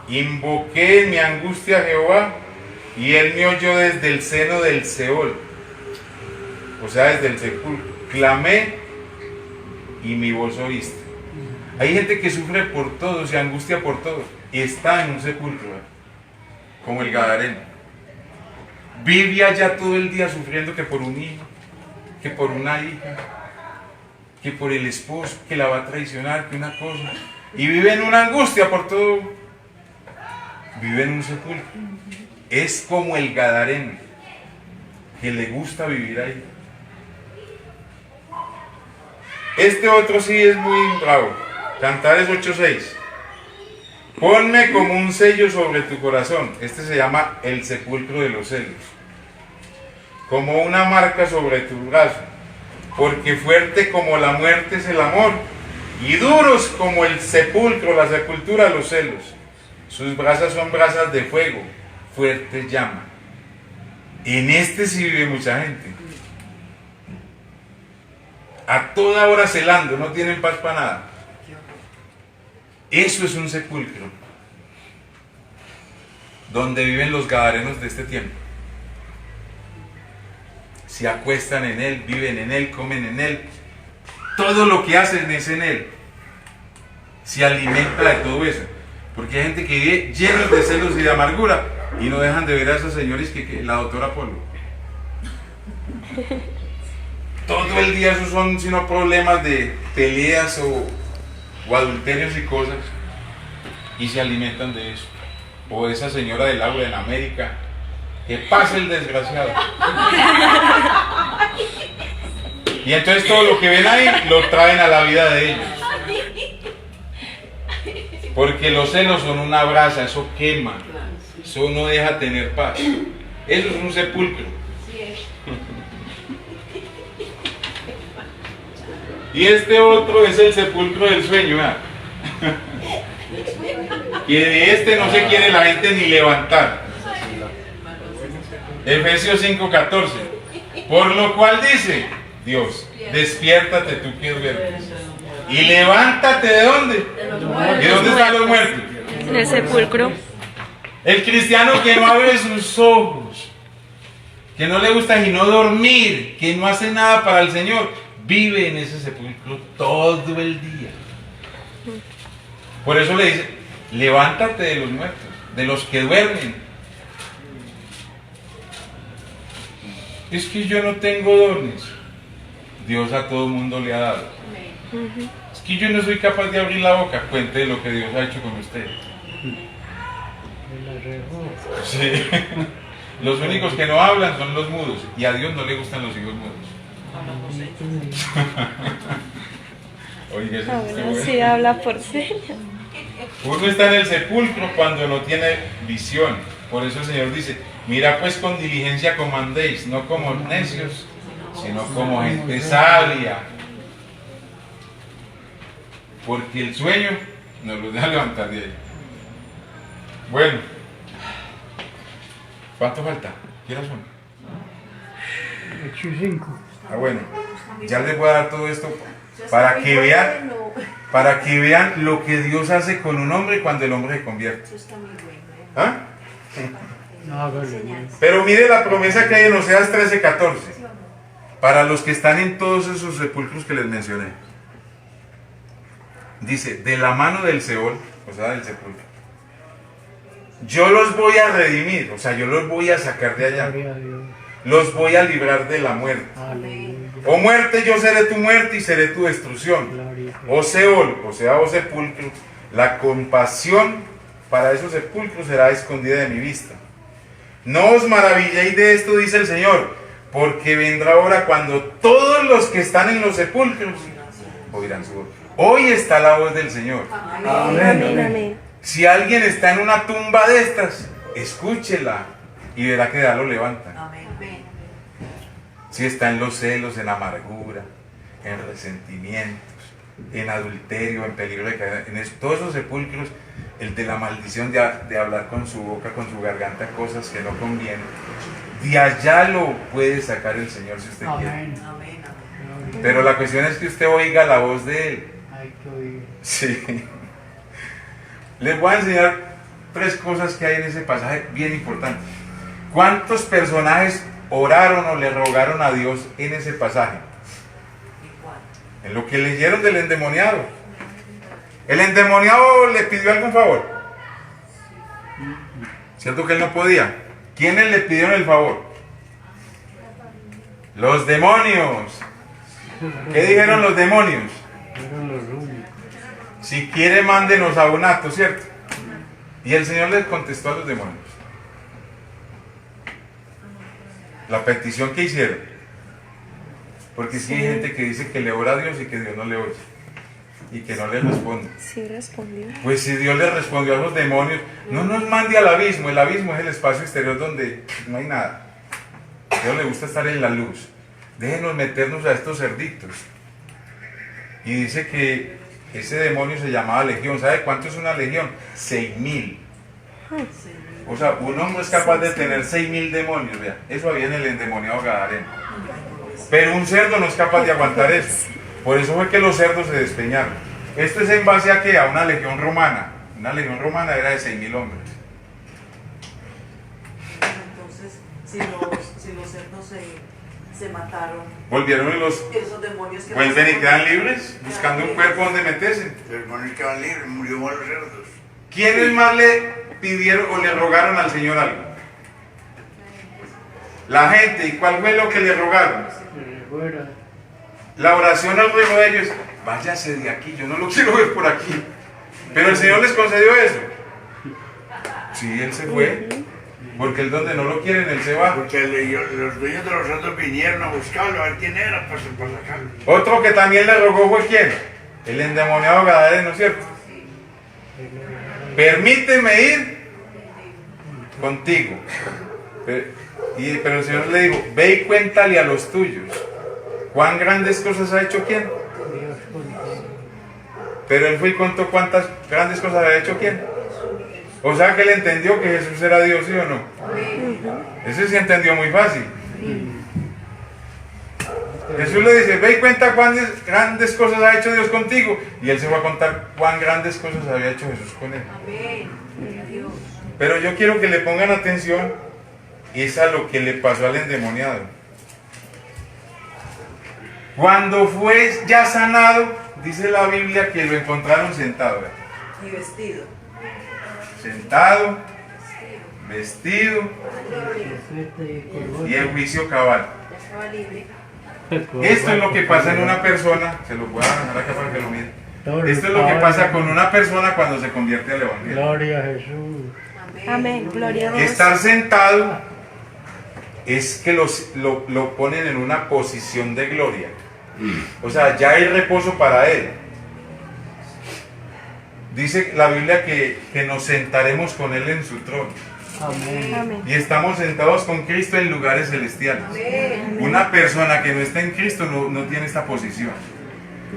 invoqué en mi angustia a Jehová, y él me oyó desde el seno del Seol, o sea, desde el sepulcro. Clamé y mi voz oíste. Hay gente que sufre por todo, se angustia por todo, y está en un sepulcro, como el Gadareno. Vive allá todo el día sufriendo que por un hijo, que por una hija, que por el esposo, que la va a traicionar, que una cosa. Y vive en una angustia por todo. Vive en un sepulcro. Es como el Gadareno, que le gusta vivir ahí. Este otro sí es muy bravo. Cantares 8:6. Ponme como un sello sobre tu corazón. Este se llama el sepulcro de los celos. Como una marca sobre tu brazo. Porque fuerte como la muerte es el amor, y duros como el sepulcro, la sepultura, los celos. Sus brasas son brasas de fuego, fuerte llama. En este sí vive mucha gente. A toda hora celando, no tienen paz para nada. Eso es un sepulcro, donde viven los gadarenos de este tiempo. Se acuestan en él, viven en él, comen en él. Todo lo que hacen es en él. Se alimenta de todo eso. Porque hay gente que vive llenos de celos y de amargura, y no dejan de ver a esos señores que la doctora Polo. Todo el día esos son sino problemas de peleas o adulterios y cosas, y se alimentan de eso. O esa señora de Laura en América, que pasa el desgraciado. Y entonces todo lo que ven ahí lo traen a la vida de ellos. Porque los celos son una brasa, eso quema, eso no deja tener paz. Eso es un sepulcro. Y este otro es el sepulcro del sueño, ¿verdad? Que de este no se quiere la gente ni levantar. Efesios 5:14. Por lo cual dice Dios: despiértate tú que duermes, y levántate. ¿De dónde? ¿De dónde están los muertos? En el sepulcro. El cristiano que no abre sus ojos, que no le gusta sino dormir, que no hace nada para el Señor, vive en ese sepulcro todo el día. Por eso le dice, levántate de los muertos, de los que duermen. Es que yo no tengo dones. Dios a todo mundo le ha dado. Es que yo no soy capaz de abrir la boca. Cuente lo que Dios ha hecho con usted. Sí. Los únicos que no hablan son los mudos. Y a Dios no le gustan los hijos mudos. Oiga, eso está Ahora bueno. sí habla por señas. Uno está en el sepulcro cuando no tiene visión. Por eso el Señor dice, mira pues con diligencia como andéis, no como necios, sino como gente sabia. Porque el sueño nos lo deja levantar de ahí. Bueno, ¿cuánto falta? ¿Qué hora son? 8:05. Ah, bueno, ya les voy a dar todo esto para que vean lo que Dios hace con un hombre cuando el hombre se convierte. Eso está muy bueno. ¿Ah? No, hágale. Pero mire la promesa que hay en Oseas 13:14 para los que están en todos esos sepulcros que les mencioné. Dice, de la mano del Seol, o sea, del sepulcro, yo los voy a redimir, o sea, yo los voy a sacar de allá, Gloria a Dios. los voy a librar de la muerte. Aleluya. O muerte, yo seré tu muerte y seré tu destrucción. Gloria a Dios. O Seol, o sea, o sepulcro, la compasión para esos sepulcros será escondida de mi vista. No os maravilléis de esto, dice el Señor, porque vendrá hora cuando todos los que están en los sepulcros oirán su voz. Hoy está la voz del Señor. Amén, amén. Si alguien está en una tumba de estas, escúchela y verá que ya lo levantan. Amén. Si está en los celos, en amargura, en resentimientos, en adulterio, en peligro de caer, todos esos sepulcros, el de la maldición de hablar con su boca, con su garganta, cosas que no convienen, de allá lo puede sacar el Señor si usted quiere. Amén. Pero la cuestión es que usted oiga la voz de Él. Hay que oír. Sí. Les voy a enseñar 3 cosas que hay en ese pasaje bien importantes. ¿Cuántos personajes oraron o le rogaron a Dios en ese pasaje? En lo que leyeron del endemoniado. ¿El endemoniado le pidió algún favor? ¿Cierto que él no podía? ¿Quiénes le pidieron el favor? Los demonios. ¿Qué dijeron los demonios? Fueron los únicos. Si quiere, mándenos a un acto, ¿cierto? Y el Señor les contestó a los demonios la petición que hicieron. Porque sí hay gente que dice que le ora a Dios y que Dios no le oye y que no le responde. Sí respondió. Pues si Dios le respondió a los demonios, no nos mande al abismo. El abismo es el espacio exterior donde no hay nada. A Dios le gusta estar en la luz. Déjenos meternos a estos cerditos. Y dice que ese demonio se llamaba legión. ¿Sabe cuánto es una legión? 6.000. O sea, un hombre es capaz de tener 6.000 demonios. Vea, eso había en el endemoniado gadareno. Pero un cerdo no es capaz de aguantar eso. Por eso fue que los cerdos se despeñaron. Esto es en base a ¿qué? A una legión romana. Una legión romana era de 6.000 hombres. Entonces, si los cerdos se mataron, Volvieron y los esos demonios que vuelven y quedan libres, buscando un cuerpo donde meterse. Los demonios quedaban libres, murió con los cerdos. ¿Quiénes más le pidieron o le rogaron al Señor algo? La gente. ¿Y cuál fue lo que le rogaron? Fuera. La oración al ruego de ellos, váyase de aquí, yo no lo quiero ver por aquí. Pero el Señor les concedió eso. Sí, Él se fue. Porque Él donde no lo quieren, Él se va. Porque los dueños de los cerdos vinieron a buscarlo, a ver quién era, para sacarlo. Otro que también le rogó fue ¿quién? El endemoniado gadareno, ¿cierto? Permíteme ir contigo. Pero el Señor le dijo, ve y cuéntale a los tuyos. ¿Cuán grandes cosas ha hecho quién? Dios contó. Pero él fue y contó cuántas grandes cosas ha hecho quién. O sea que él entendió que Jesús era Dios, ¿sí o no? Ese sí entendió muy fácil. Jesús le dice, ve y cuenta cuán grandes cosas ha hecho Dios contigo. Y él se va a contar cuán grandes cosas había hecho Jesús con él. Amén. Gloria a Dios. Pero yo quiero que le pongan atención, es a lo que le pasó al endemoniado. Cuando fue ya sanado, dice la Biblia que lo encontraron sentado. ¿Verdad? Y vestido. Sentado, vestido Este y en juicio cabal. Ya estaba libre. Esto es lo que pasa en una persona, se lo voy a dejar acá para que lo miren. Esto es lo que pasa con una persona cuando se convierte al Evangelio. Gloria a Jesús. Amén. Amén. Gloria a Dios. Estar sentado es que lo ponen en una posición de gloria. O sea, ya hay reposo para él. Dice la Biblia que nos sentaremos con él en su trono. Amén. Amén. Y estamos sentados con Cristo en lugares celestiales. Amén. Una persona que no está en Cristo no tiene esta posición.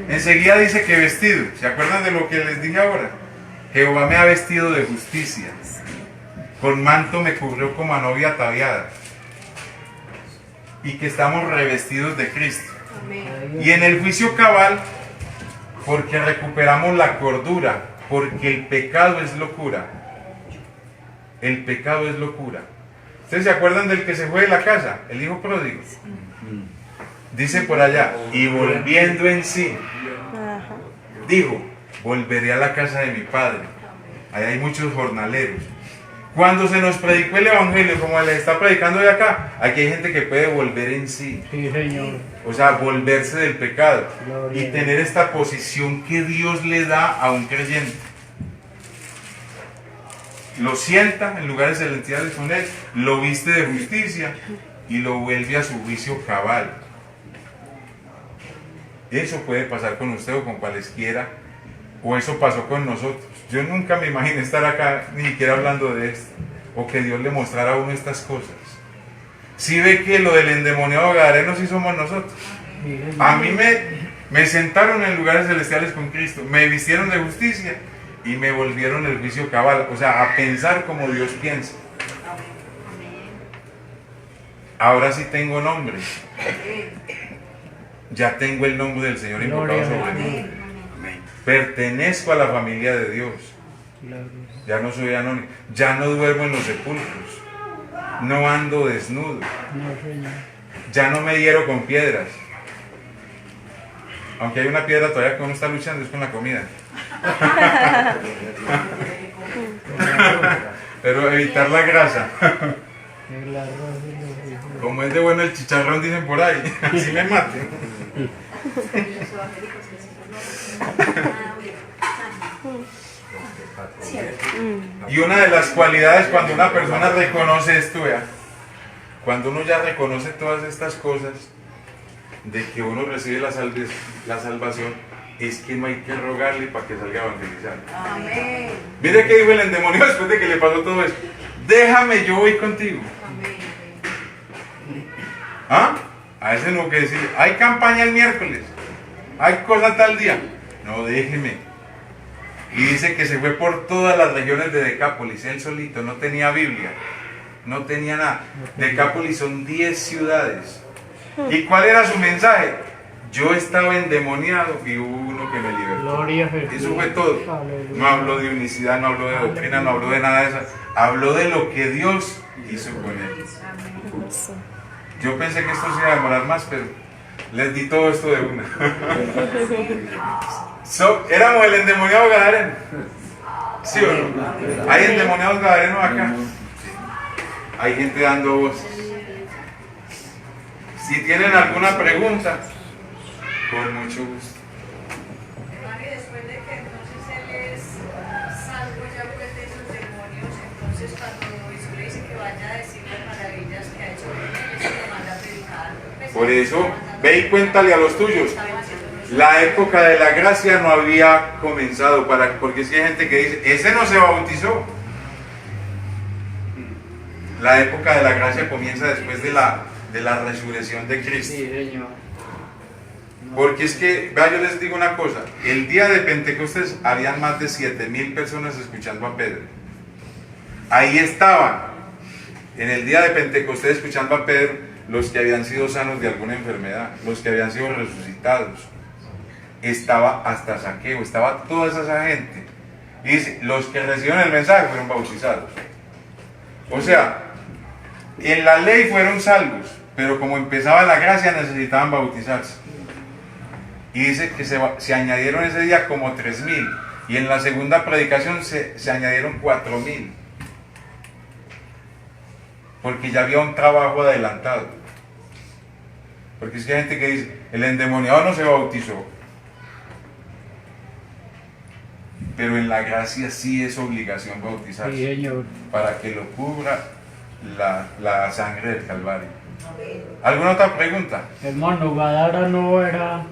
Enseguida dice que vestido. ¿Se acuerdan de lo que les dije ahora? Jehová me ha vestido de justicia. Con manto me cubrió como a novia ataviada. Y que estamos revestidos de Cristo. Amén. Y en el juicio cabal, porque recuperamos la cordura, porque el pecado es locura. El pecado es locura. ¿Ustedes se acuerdan del que se fue de la casa? El hijo pródigo. Dice por allá, y volviendo en sí, Ajá. dijo, volveré a la casa de mi padre. Ahí hay muchos jornaleros. Cuando se nos predicó el Evangelio, como les está predicando de acá, aquí hay gente que puede volver en sí. Sí, Señor. O sea, volverse del pecado Gloria y a tener esta posición que Dios le da a un creyente. Lo sienta en lugares celestiales con él, lo viste de justicia y lo vuelve a su juicio cabal. Eso puede pasar con usted o con cualesquiera, o eso pasó con nosotros. Yo nunca me imaginé estar acá ni siquiera hablando de esto, o que Dios le mostrara a uno estas cosas. Si ve que lo del endemoniado gadareno sí somos nosotros. Sí, Señor. A mí me sentaron en lugares celestiales con Cristo, me vistieron de justicia y me volvieron el juicio cabal, o sea, a pensar como Dios piensa. Ahora sí tengo nombre. Ya tengo el nombre del Señor invocado Gloria a sobre mí. Amén. Amén. Pertenezco a la familia de Dios. Gloria. Ya no soy anónimo. Ya no duermo en los sepulcros. No ando desnudo. No, Señor. Ya no me hiero con piedras. Aunque hay una piedra todavía que uno está luchando, es con la comida. Pero evitar la grasa. El arroz y los frijoles. Como es de bueno el chicharrón, dicen por ahí. Así me mate. Y una de las cualidades cuando una persona reconoce esto, vea, cuando uno ya reconoce todas estas cosas, de que uno recibe la salvación, es que no hay que rogarle para que salga a evangelizar. Amén. Mire que dijo el endemoniado después de que le pasó todo eso. Déjame, yo voy contigo. Amén. ¿Ah? A ese no que decir, hay campaña el miércoles, hay cosa tal día. No, déjeme. Y dice que se fue por todas las regiones de Decápolis, él solito, no tenía Biblia, no tenía nada. Decápolis son 10 ciudades. ¿Y cuál era su mensaje? Yo estaba endemoniado y hubo uno que me libertó. Gloria a Jesús. Eso fue todo. Aleluya. No habló de unicidad, no habló de doctrina, no habló de nada de eso. Habló de lo que Dios hizo con él. Eso. Yo pensé que esto se iba a demorar más, pero les di todo esto de una. Éramos el endemoniado gadareno. ¿Sí o no? Hay endemoniados gadarenos acá. Hay gente dando voces. Si tienen alguna pregunta, con mucho gusto. Hermano, y después de que entonces él es salvo ya pues de esos demonios, entonces cuando Jesús le dice que vaya a decir las maravillas que ha hecho con él, eso lo manda a predicar. Pues, Por eso, ve y cuéntale a los tuyos. La época de la gracia no había comenzado, porque es que hay gente que dice, ese no se bautizó. La época de la gracia comienza después de la resurrección de Cristo. Sí, Señor. Porque es que, vea, yo les digo una cosa, el día de Pentecostés habían más de 7,000 personas escuchando a Pedro. Ahí estaban, en el día de Pentecostés escuchando a Pedro, los que habían sido sanos de alguna enfermedad, los que habían sido resucitados. Estaba hasta Zaqueo, estaba toda esa gente. Y dice, los que recibieron el mensaje fueron bautizados. O sea, en la ley fueron salvos, pero como empezaba la gracia necesitaban bautizarse. Y dice que se añadieron ese día como 3.000. Y en la segunda predicación se añadieron 4.000. Porque ya había un trabajo adelantado. Porque es que hay gente que dice, el endemoniado no se bautizó. Pero en la gracia sí es obligación bautizarse. Sí, señor. Para que lo cubra la sangre del Calvario. ¿Alguna otra pregunta? Hermano, Gadara no era...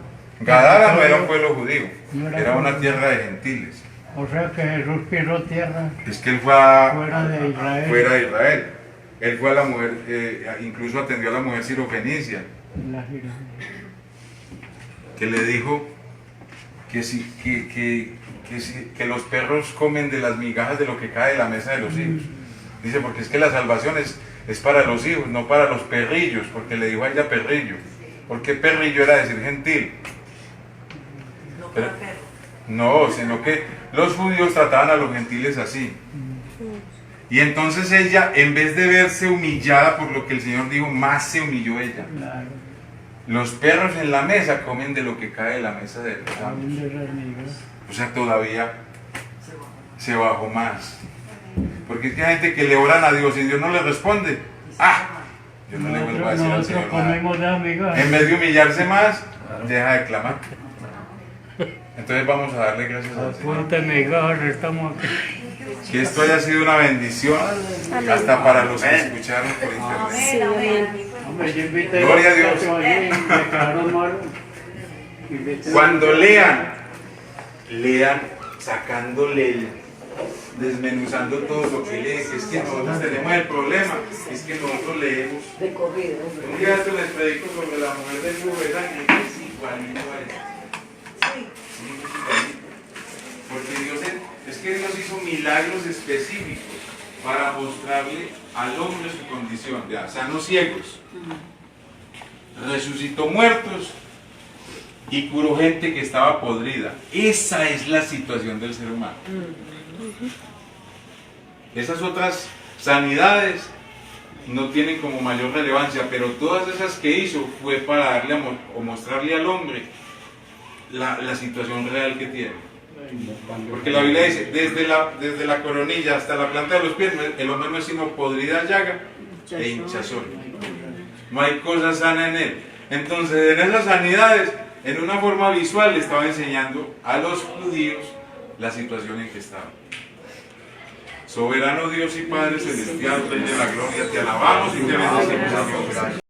Gadara no era un pueblo judío, No era era una judío. tierra de gentiles. O sea que Jesús pisó tierra Es que él fue fuera de Israel. fuera de Israel. Él fue a la mujer, incluso atendió a la mujer sirofenicia, La gira. que le dijo que los perros comen de las migajas de lo que cae de la mesa de los hijos. Dice, porque es que la salvación es para los hijos, no para los perrillos, porque le dijo a ella perrillo. Porque perrillo era decir gentil. No Pero- para perro. No, sino que los judíos trataban a los gentiles así. Y entonces ella, en vez de verse humillada por lo que el Señor dijo, más se humilló ella. Claro. Los perros en la mesa comen de lo que cae de la mesa de los amos. También de esas migas. O sea, todavía se bajó más. Porque es que hay gente que le oran a Dios y Dios no le responde. ¡Ah! Yo no le vuelvo a decir al Nosotros Señor nada. comemos de amigas. En vez de humillarse más, deja de clamar. Entonces vamos a darle gracias al Señor. Fuente migajas estamos aquí. Que esto haya sido una bendición hasta para los que Amén. escucharon por internet. Sí, amén. Hombre, yo invité Gloria a los Dios. muchachos allí, me quedaron malos. Invité- Cuando lean sacándole desmenuzando todo lo que leen, que es que nosotros tenemos el problema, es que nosotros leemos. De corrido. Un día esto les predico sobre la mujer del flujo de sangre, que es igualito a ella. Porque es que Dios hizo milagros específicos para mostrarle al hombre su condición, ya, sanó ciegos, resucitó muertos y curó gente que estaba podrida. Esa es la situación del ser humano. Esas otras sanidades no tienen como mayor relevancia, pero todas esas que hizo fue para darle o mostrarle al hombre la situación real que tiene. Porque la Biblia dice, desde la coronilla hasta la planta de los pies, el hombre no es sino podrida llaga e hinchazón. No hay cosa sana en él. Entonces, en esas sanidades, en una forma visual, le estaba enseñando a los judíos la situación en que estaban. Soberano Dios y Padre Celestial, Rey de la Gloria, te alabamos y te bendecimos, Señor.